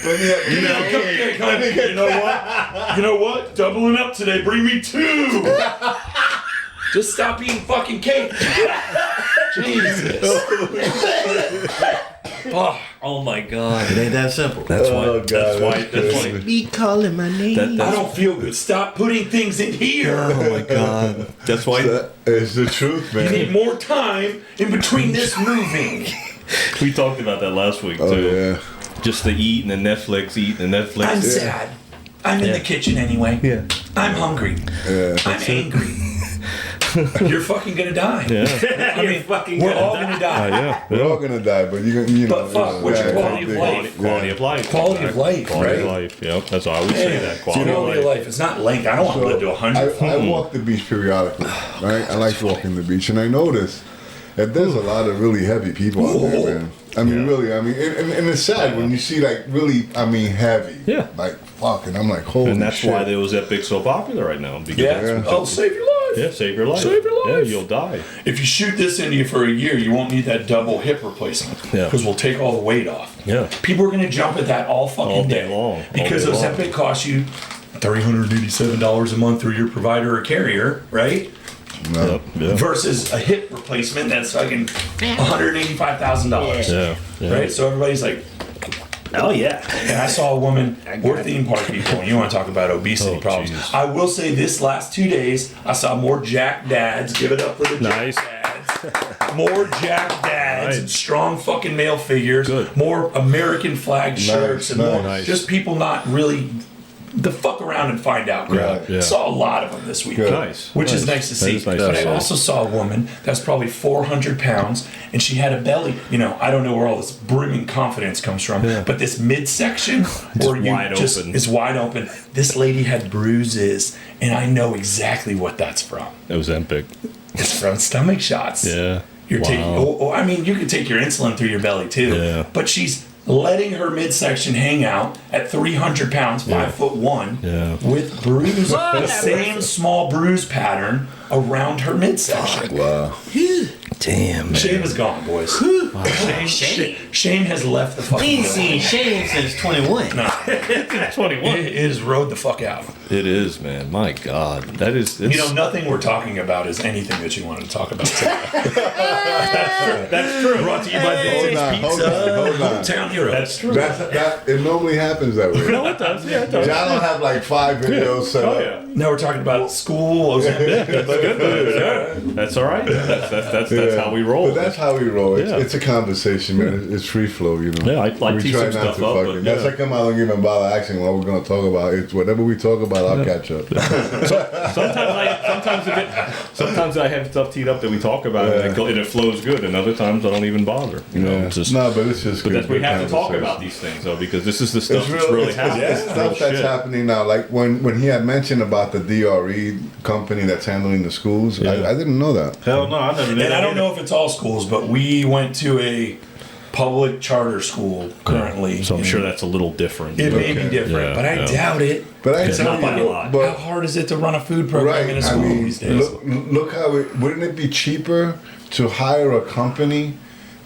You know what? Doubling up today. Bring me 2. Just stop eating fucking cake. Jesus. Oh my god. It ain't that simple. That's why. Oh, God, That's why. Be calling my name. I don't feel good. Stop putting things in here. Oh my god. That's why. It's the truth, You man. need more time in between this moving. We talked about that last week too. Oh yeah. Just the eat and the Netflix, I'm sad. I'm in the kitchen anyway. Yeah. I'm hungry. I'm angry. You're fucking gonna die. Yeah. I mean, we're all gonna die. Yeah. We're all gonna die, but you know. But fuck, what's your quality of life? Quality of life. Quality of life, Quality of right? life. Yep. That's why I always say that. Quality of life. It's not length. I don't want to live to 100. I walk the beach periodically, right? I like walking the beach, and I notice that there's a lot of really heavy people out there, man. I mean, really. I mean, and it's sad when you see like really. I mean, heavy. Yeah. Like fuck, and I'm like, holy And that's shit. why those Epics so popular right now. Because Yeah. Oh, save your life. yeah, save your life. Save your life. Yeah, you'll die. If you shoot this into you for a year, you won't need that double hip replacement. Yeah. Because we'll take all the weight off. Yeah. People are going to jump at that all fucking All day long. All Because day those long. Epic cost you $387 a month through your provider or carrier, right? No. Yep. Yeah. Versus a hip replacement that's fucking $185,000. Yeah. Yeah. Right? So everybody's like, oh yeah. And I saw a woman, we're theme park people, and you want to talk about obesity problems. Jesus. I will say this last 2 days, I saw more Jack Dads. Give it up for the Nice. Jack Dads. More Jack Dads and Nice. strong fucking male figures. Good. More American flag shirts and more nice. just people not really the fuck around and find out crowd. Right, yeah. Saw a lot of them this week. Good. Nice. Which is nice to That see. is nice But to I see. also saw a woman that's probably 400 pounds and she had a belly. You know, I don't know where all this brimming confidence comes from, but this midsection where you wide just open. is wide open. This lady had bruises, and I know exactly what that's from. It was Epic. It's from stomach shots. Yeah. You're taking. I mean, you can take your insulin through your belly too. Yeah. But she's letting her midsection hang out at 300 pounds, 5'1", Yeah. with bruise, the same small bruise pattern around her midsection. Wow. Damn, man. Shame is gone, boys. Shame has left the fucking We ain't building. seen Shane since 21. 21. It is rode the fuck out. It is, man. My God. That is. It's, You know, nothing we're talking about is anything that you wanted to talk about today. that's true. Brought to you by Big Hold on. Hometown Hero. That's true. That it normally happens that way. No, it does. Yeah, it does. John will have like 5 videos set Oh, up. yeah. Now we're talking about school. Ozempic. That's good. That's all right. That's how we roll. But that's how we roll. It's, Yeah. it's a conversation, man. It's free flow, you know. Yeah, I we tee try some not stuff to up, fucking. but That's yeah. like I don't even bother asking what we're gonna talk about. It's whatever we talk about, I'll catch up. Sometimes I have stuff teed up that we talk about and it flows good, and other times I don't even bother. You know, it's just, No, but it's just. but good, that's we good have to talk conversation. about these things though, because this is the stuff It's that's real, really happening. It's stuff that's happening now. Like when he had mentioned about the DRE company that's handling the schools, Yeah. I didn't know that. Hell no, I never knew And that I don't either. know if it's all schools, but we went to a public charter school currently. So I'm in- sure that's a little different. it may be Okay. different, Yeah, but I yeah. doubt it. But I It's tell not by a you, lot. How but hard is it to run a food program in a right. I school mean, these days? look how it. Wouldn't it be cheaper to hire a company?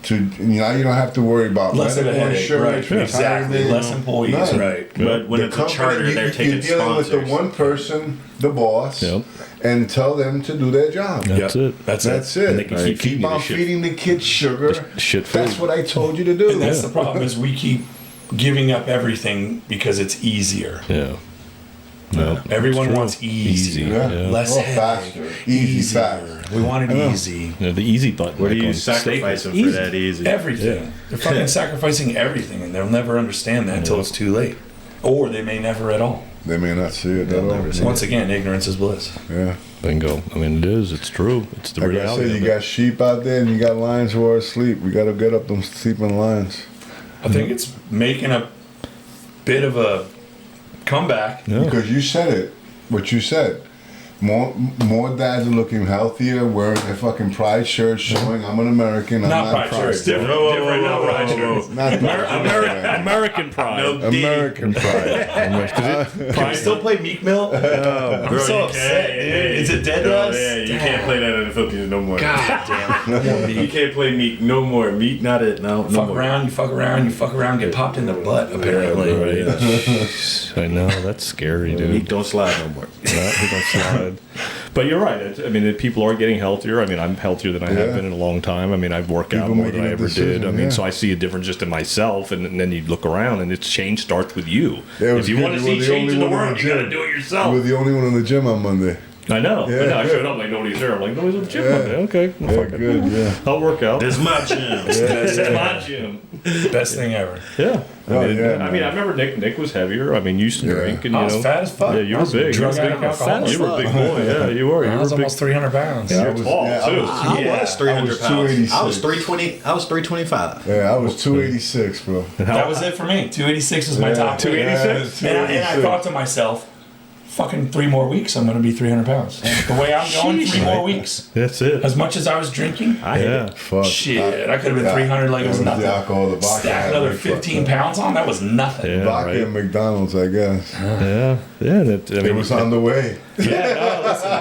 Now you don't have to worry about Less of a medical headache, insurance, right? Exactly. retirement. Less employees, None. right? But when The it's a charter, company, they're taking you're dealing with the sponsors. one person, the boss, Yep. and tell them to do their job. That's it. That's That's it. it. And they can keep feeding you on the shit. feeding the kids sugar. Shit That's food. what I told you to do. And that's the problem is we keep giving up everything because it's easier. Yeah. No, Everyone it's true. wants easy. Yeah. Less Oh, headache. faster. Easy, fast. We want it I know. easy. Yeah, the easy button. What are like you on sacrificing steak. for that easy? Everything. Yeah. They're fucking sacrificing everything, and they'll never understand that until it's too late. Or they may never at all. They may not see it at all. Once again, ignorance is bliss. Yeah. Bingo. I mean, it is. It's true. It's the Like I reality. said, of you it. got sheep out there and you got lions who are asleep. We got to get up them sleeping lions. I think it's making a bit of a comeback. Yeah. Because you said it, what you said. More dads are looking healthier, wearing their fucking pride shirts, showing I'm an American. I'm Not pride shirts. Different. Different. Not pride shirts. Not American. American pride. American pride. Can we still play Meek Mill? I'm so upset, dude. Is it dead to us? Yeah, you can't play that in the Philippines no more. God damn it. You can't play Meek no more. Meek, not it. No, no Fuck more. around, you fuck around, you fuck around, get popped in the butt, apparently. I know. That's scary, dude. Meek don't slide no more. He don't slide. But you're right. I mean, people are getting healthier. I mean, I'm healthier than I have Yeah. been in a long time. I mean, I've worked out People more than making I a ever decision, did. I mean, yeah. so I see a difference just in myself, and then you look around, and it's change starts with you. Yeah, it If was you good. want to You see were the change in only the one in world, the you got to gym. do it You yourself. were the only one in the gym on Monday. I know. Yeah. I know. I showed up like nobody's there. I'm like, nobody's at the gym Monday. Okay. Well, Yeah, fuck it. good, yeah. I'll work out. This is my gym. This is my gym. Best thing ever. Yeah. Oh, I mean, yeah, I mean, I remember Nick was heavier. I mean, you used to drink, and I was fat as fuck. Yeah, you I were was big. drug You were addict, big. alcoholic. You were a big boy. Yeah, you were. You I were was big. almost 300 pounds. Yeah, I You're was- tall yeah, I too. was- I was 300 was pounds. 286. I was 320. I was 325. Yeah, I was 286, bro. That was it for me. 286 was my top. 286? And I thought to myself, fucking 3 more weeks, I'm going to be 300 pounds. The way I'm going, 3 more weeks. That's it. As much as I was drinking, Yeah. Fuck. shit, I could have been 300 like it was nothing. The alcohol, the vodka. Stack another 15 pounds on, that was nothing. Yeah, Vodka right. and McDonald's, I guess. Yeah. Yeah. That, I mean, It was on the way. Yeah, no, listen,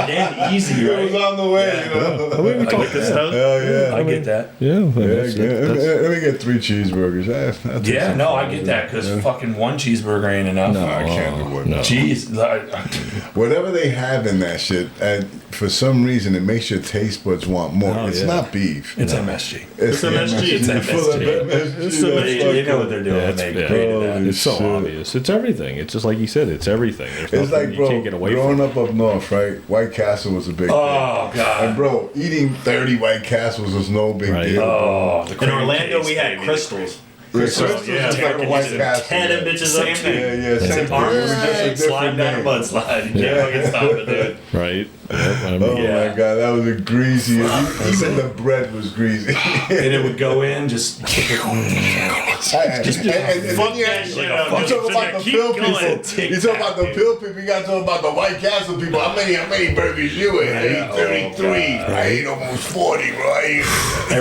again, easy, It was right? on the way, you know. I mean, we talked this stuff. Hell yeah. I get that. Yeah. Yeah, that's- that's- let me get 3 cheeseburgers. That's Yeah, no, I get that because fucking one cheeseburger ain't enough. I can't do it. no. Cheese, Whatever they have in that shit, and for some reason it makes your taste buds want more. Oh, It's yeah. not beef. it's MSG. It's MSG. It's It's full of MSG. MSG. They know what they're doing. Yeah, They it's, created that. it's so shit. obvious. It's everything. It's just like you said. It's everything. There's It's nothing like, you bro, can't get away growing from. up north, right? White Castle was a big thing. Oh, God. And bro, eating 30 White Castles was no big Right. deal. Oh, the In cream Orlando, case, we had baby. crystals. Crystals yeah, was like a fucking White just Castle. Ten yeah. bitches Same up. thing. Yeah, yeah, same thing. Arms It was just a slide different down a name. mudslide. You can't fucking stop it, dude. Right. Yep, I mean, Oh Yeah. my god, that was a greasy. Even the bread was greasy. And it would go in just. And then Fuck you that had- shit you up. talk about the Keep pill going. people. You talk about the pill people. You got to talk about the White Castle people. How many burgers you ate? I ate 33. I ate almost 40, bro.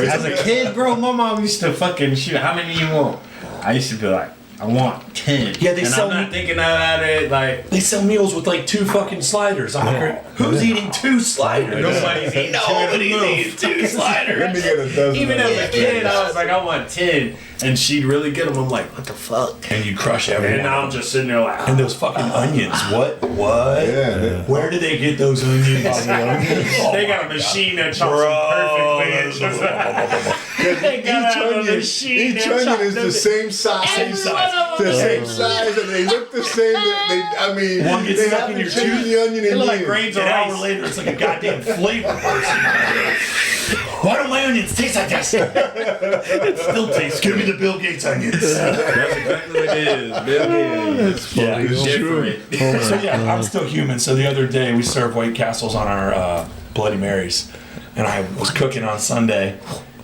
As a kid, bro, my mom used to fucking shoot. How many you want? I used to be like, I want 10. Yeah, they and sell I'm not thinking out of it like. They sell meals with like 2 fucking sliders. I'm like, who's eating 2 sliders? Nobody's eating Nobody's eating 2 Let me sliders. get a dozen. Even of as a those. kid, I was like, I want 10. And she'd really get them. I'm like, what the fuck? And you crush And everyone. now I'm just sitting there like, And those fucking onions. What? Yeah. Where did they get those onions? they got a machine that chops them perfectly. They got a machine Each that onion chops is the them. same size. Every one of them. The same size, and they look the same. I mean, One gets they stuck in haven't your changed tooth. the onion They in look like years. grains of An hour rice. later, it's like a goddamn flavor person. Why don't my onions taste like this? It still tastes. Give me the Bill Gates onions. That's exactly what it is. Bill Gates. Yeah, It's true. So yeah, I'm still human. So the other day we served White Castles on our Bloody Marys, and I was cooking on Sunday,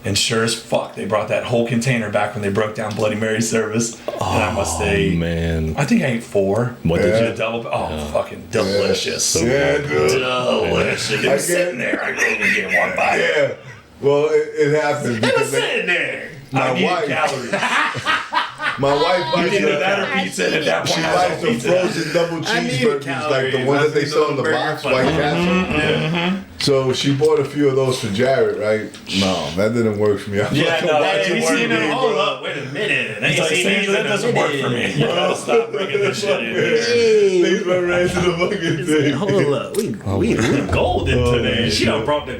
and sure as fuck they brought that whole container back when they broke down Bloody Mary service, and I must say, man. I think I ate 4. What did Did you- a double? Oh, fucking delicious! Yeah, dude. Delicious. It I was get- sitting there. I couldn't even get one bite. Yeah. Well, it happened It was because sitting there. My I needed wife- calories. my wife You buys did the- that or pizza, and at that point She I was buys on the pizza. frozen double I needed cheeseburgers, like the calories. ones I that they think sell in the those box, burgers White funny. Castle. So she bought a few of those for Jared, right? No, that didn't work for me. I was Yeah, like, no, why that you didn't work work for for me, me, Hold bro? up, wait a minute. It's like, seen that doesn't work for me. You gotta stop bringing this shit in here. Things went right to the fucking thing. Hold up, we golden today. She done brought the.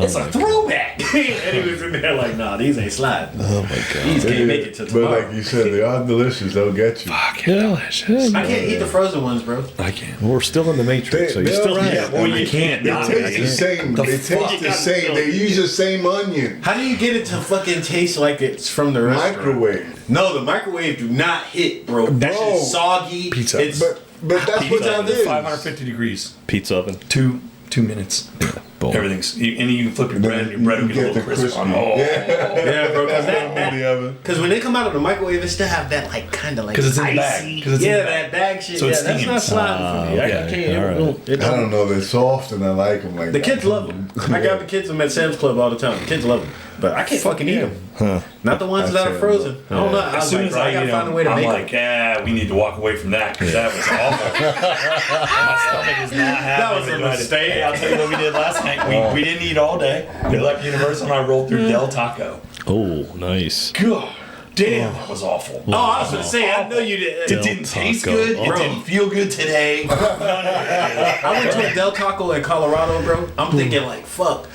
It's a throwback. And he was in there like, nah, these ain't sliding. Oh my god. These can't make it to But tomorrow. like you said, they are delicious. They'll get you. Delicious. I can't eat the frozen ones, bro. I can't. We're still in the Matrix, so you They're still alright. Yeah, well, you can't. It tastes the same. The It tastes fuck? the same. They use the same onion. How do you get it to fucking taste like it's from the restaurant? Microwave. No, the microwave do not hit, bro. That Bro. shit's soggy. Pizza. It's, But that's what that is. 550 degrees. pizza oven. 2 minutes. Boom. Everything's. And you can flip your bread, and your bread will get a little crisp on. Oh. yeah, bro. Yeah. Because when they come out of the microwave, it still have that like kind of like 'Cause it's in the icy. bag. 'Cause it's in yeah, the bag. that bag shit. So yeah, it that's steams. not sliding for me. I okay. can't. All right. It I don't. don't know. They're soft and I like them like The that. kids love them. I got the kids them at Sam's Club all the time. The kids love them, but I can't fucking eat them. Not the ones that are frozen. I don't know. I As was soon like, as bro, I gotta eat find a them, way to I'm make like, them. we need to walk away from that because that was awful. My stomach is not happy. That was a with it. mistake. Hey, I'll tell you what we did last night. We didn't eat all day. We left Universal and I rolled through Del Taco. Oh, nice. God damn, that was awful. Oh, I was gonna say, I know you did. It didn't taste Taco. good. It Bro. didn't feel good today. I went to a Del Taco in Colorado, bro. I'm thinking like, fuck.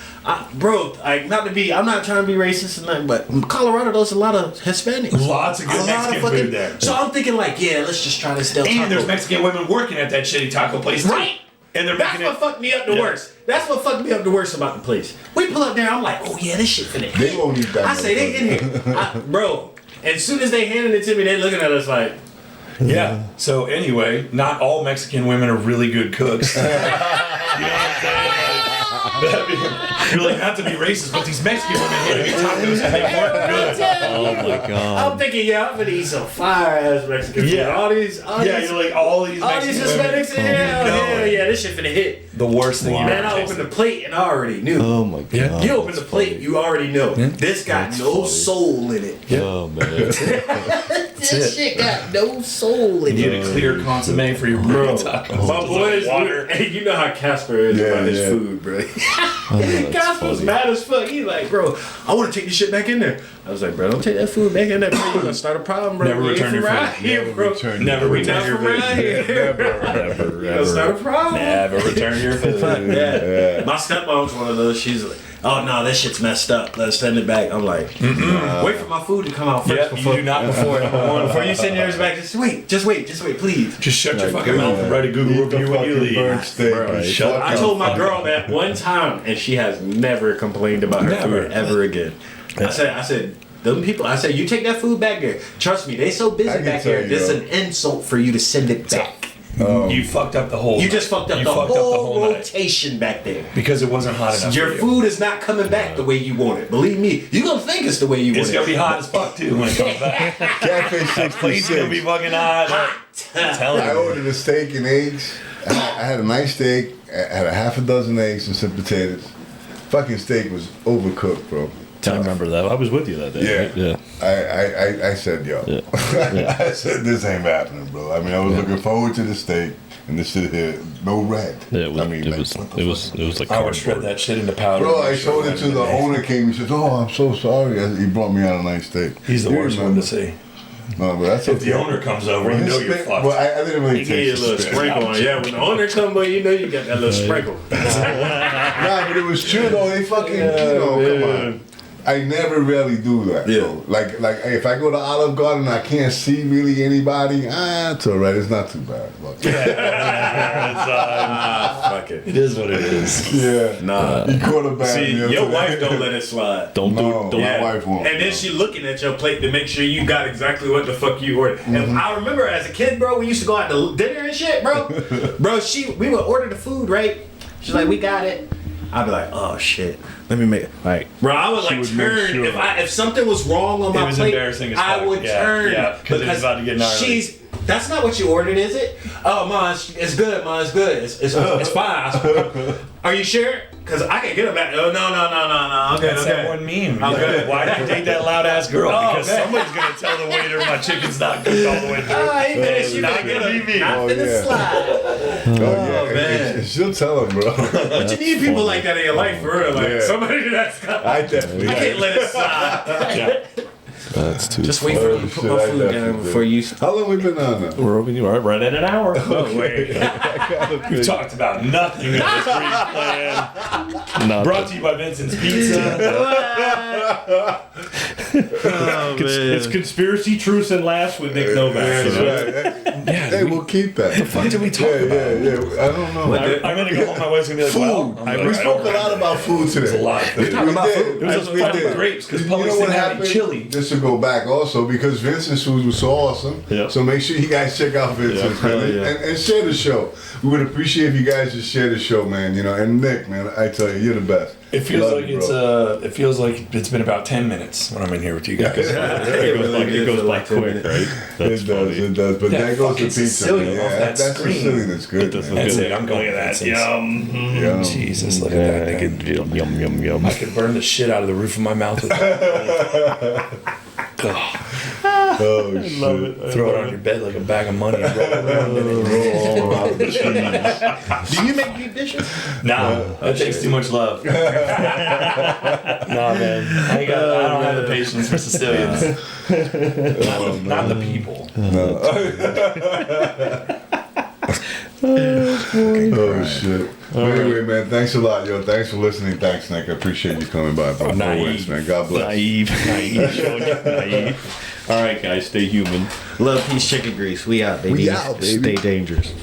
Bro, like not to be, I'm not trying to be racist or nothing, but Colorado, there's a lot of Hispanics. Lots of good Mexican food there. So I'm thinking like, yeah, let's just try this Del Taco. And there's Mexican women working at that shitty taco place. too. Right. And they're That's making what it. fucked me up the worst. That's what fucked me up the worst about the place. We pull up there, I'm like, oh yeah, this shit finna hit. They won't eat that. I say they in here, bro. As soon as they handed it to me, they looking at us like, Yeah. So anyway, not all Mexican women are really good cooks. You know what I'm saying? You're like, not to be racist, but these Mexican women handed me tacos and they weren't good. Oh my god. I'm thinking, yeah, I'm gonna eat some fire ass Mexicans. Yeah. All these, You're like all these Hispanics in here. Hell yeah, this shit finna hit. The worst thing you Man, ever I tasted. opened the plate and I already knew. Oh my god. Yeah. You open the plate, you already know. This got no soul in it. Oh man. This shit got no soul in You it. need a clear consomme for your burrito tacos. My boys, water. hey, you know how Casper is about his food, bro. Casper's mad as fuck. He's like, bro, I want to take this shit back in there. I was like, bro, don't take that food back in there, bro. You're gonna start a problem, bro. Never We ain't return from your around food. here, bro. Never return your From food. around here. Never. You're gonna start a problem. Never return your food. Yeah. My stepmom's one of those. She's like, oh no, that shit's messed up. Let's send it back. I'm like, wait for my food to come out first. Yeah, you do not before you send yours back. Just wait, please. Just shut your fucking mouth and write a Google review when you leave. Burnt steak. Bro, shut I told my girl that one time, and she has never complained about her food ever again. I said, them people. I said, you take that food back there. Trust me, they so busy can back tell here. you, This is yo. an insult for you to send it back. You fucked up the whole. You just fucked up You the fucked up the whole whole night rotation back there. because it wasn't hot enough. Your for you. food is not coming back the way you want it. Believe me, you're gonna think it's the way you want It's it. gonna be hot as fuck too when it comes back. Catfish Plate's gonna be 66. fucking hot. I'm telling I you. ordered a steak and eggs. I had a nice steak. I had a half a dozen eggs and some potatoes. Fucking steak was overcooked, bro. I remember that. I was with you that day. Yeah. Right? Yeah. I said, yo. I said, this ain't happening, bro. I mean, I was looking forward to the steak, and this shit here, no red. Yeah, it was. I mean, it like, was. what the It was. fuck? It was like I would shred cardboard. that shit into powder. Bro, I showed it to the owner. Came, he says, "Oh, I'm so sorry." He brought me out a nice steak. He's the You worst one remember? to see. No, but that's If the owner comes over, you know you're fucked. Well, I didn't really He gave you a taste little the spit. sprinkle on it. Yeah, when the owner come by, you know you got that little sprinkle. Nah, but it was true though. They fucking, come on. I never really do that. Yeah. Though. Like if I go to Olive Garden, I can't see really anybody. It's alright. It's not too bad. But, Fuck it. It is what it is. yeah. Nah. You caught a bad See, meal your today. wife don't let it slide. Don't do No, it. Don't. my wife won't. And then she looking at your plate to make sure you got exactly what the fuck you ordered. And I remember as a kid, bro, we used to go out to dinner and shit, bro. We would order the food, right? She's like, we got it. I'd be like, oh shit, let me make it. Like, bro, I would like would make turn sure. if something was wrong on It my was plate. embarrassing as I fuck. would Yeah, turn. yeah, 'cause it was about to get gnarly. That's not what you ordered, is it? Oh, ma, it's good, ma, it's good. It's fine. Are you sure? Cause I can get them back. Oh no. Okay, That's that one meme. I'm good. Why did you date that loud ass girl? Oh, Because man. somebody's gonna tell the waiter my chicken's not cooked all the way through. He finished. You Not gotta get gonna him. be me. Not Oh, finna yeah. slide. Oh, yeah. man. She'll tell him, bro. But you need people like that in your life for real. Like Yeah. somebody that's got. I definitely. I can't let it slide. That's too. Just wait for me to put my shit, I food down definitely before you. How long we been on now? We're right at an hour. We've talked about nothing in this brief plan. Brought to you by Vincent's Pizza. It's conspiracy, truth, and laughs with Nick Novak. You know? Right. Hey, we'll keep that. What did we talk about? Yeah. I don't know. I'm gonna go home. My wife's gonna be like, well, We spoke a lot about food today. There's a lot of food. We did. It was We just did. grapes because You know Publix what didn't have any happened? chili. Just to go back also, because Vincent's food was so awesome. Yeah. So make sure you guys check out Vincent's, man. And share the show. We would appreciate if you guys just share the show, man. You know, and Nick, man, I tell you, you're the best. It feels Love like you, it's bro. it feels like it's been about 10 minutes when I'm in here with you guys. It goes by quick, right? That's It funny. does. But That there goes the fucking pizza. Man. Sicilian Yeah, off that that's screen. Sicilian. That's good. That's man. That's it. I'm going to that. Yum. Yeah. Jesus, look at that. Yum. I could burn the shit out of the roof of my mouth with that. Oh shit. Throw it on your bed like a bag of money and roll around in it. Do you make deep dishes? Nah, that takes too much love. Nah, man. I don't have the patience for Sicilians. Not the people. Oh shit. Anyway, man, thanks a lot, yo. Thanks for listening. Thanks, Nick. I appreciate you coming by, bro. Always, man. God bless. Naive. All right, guys, stay human. Love, peace, chicken grease. We out, baby. We out, baby. Stay dangerous.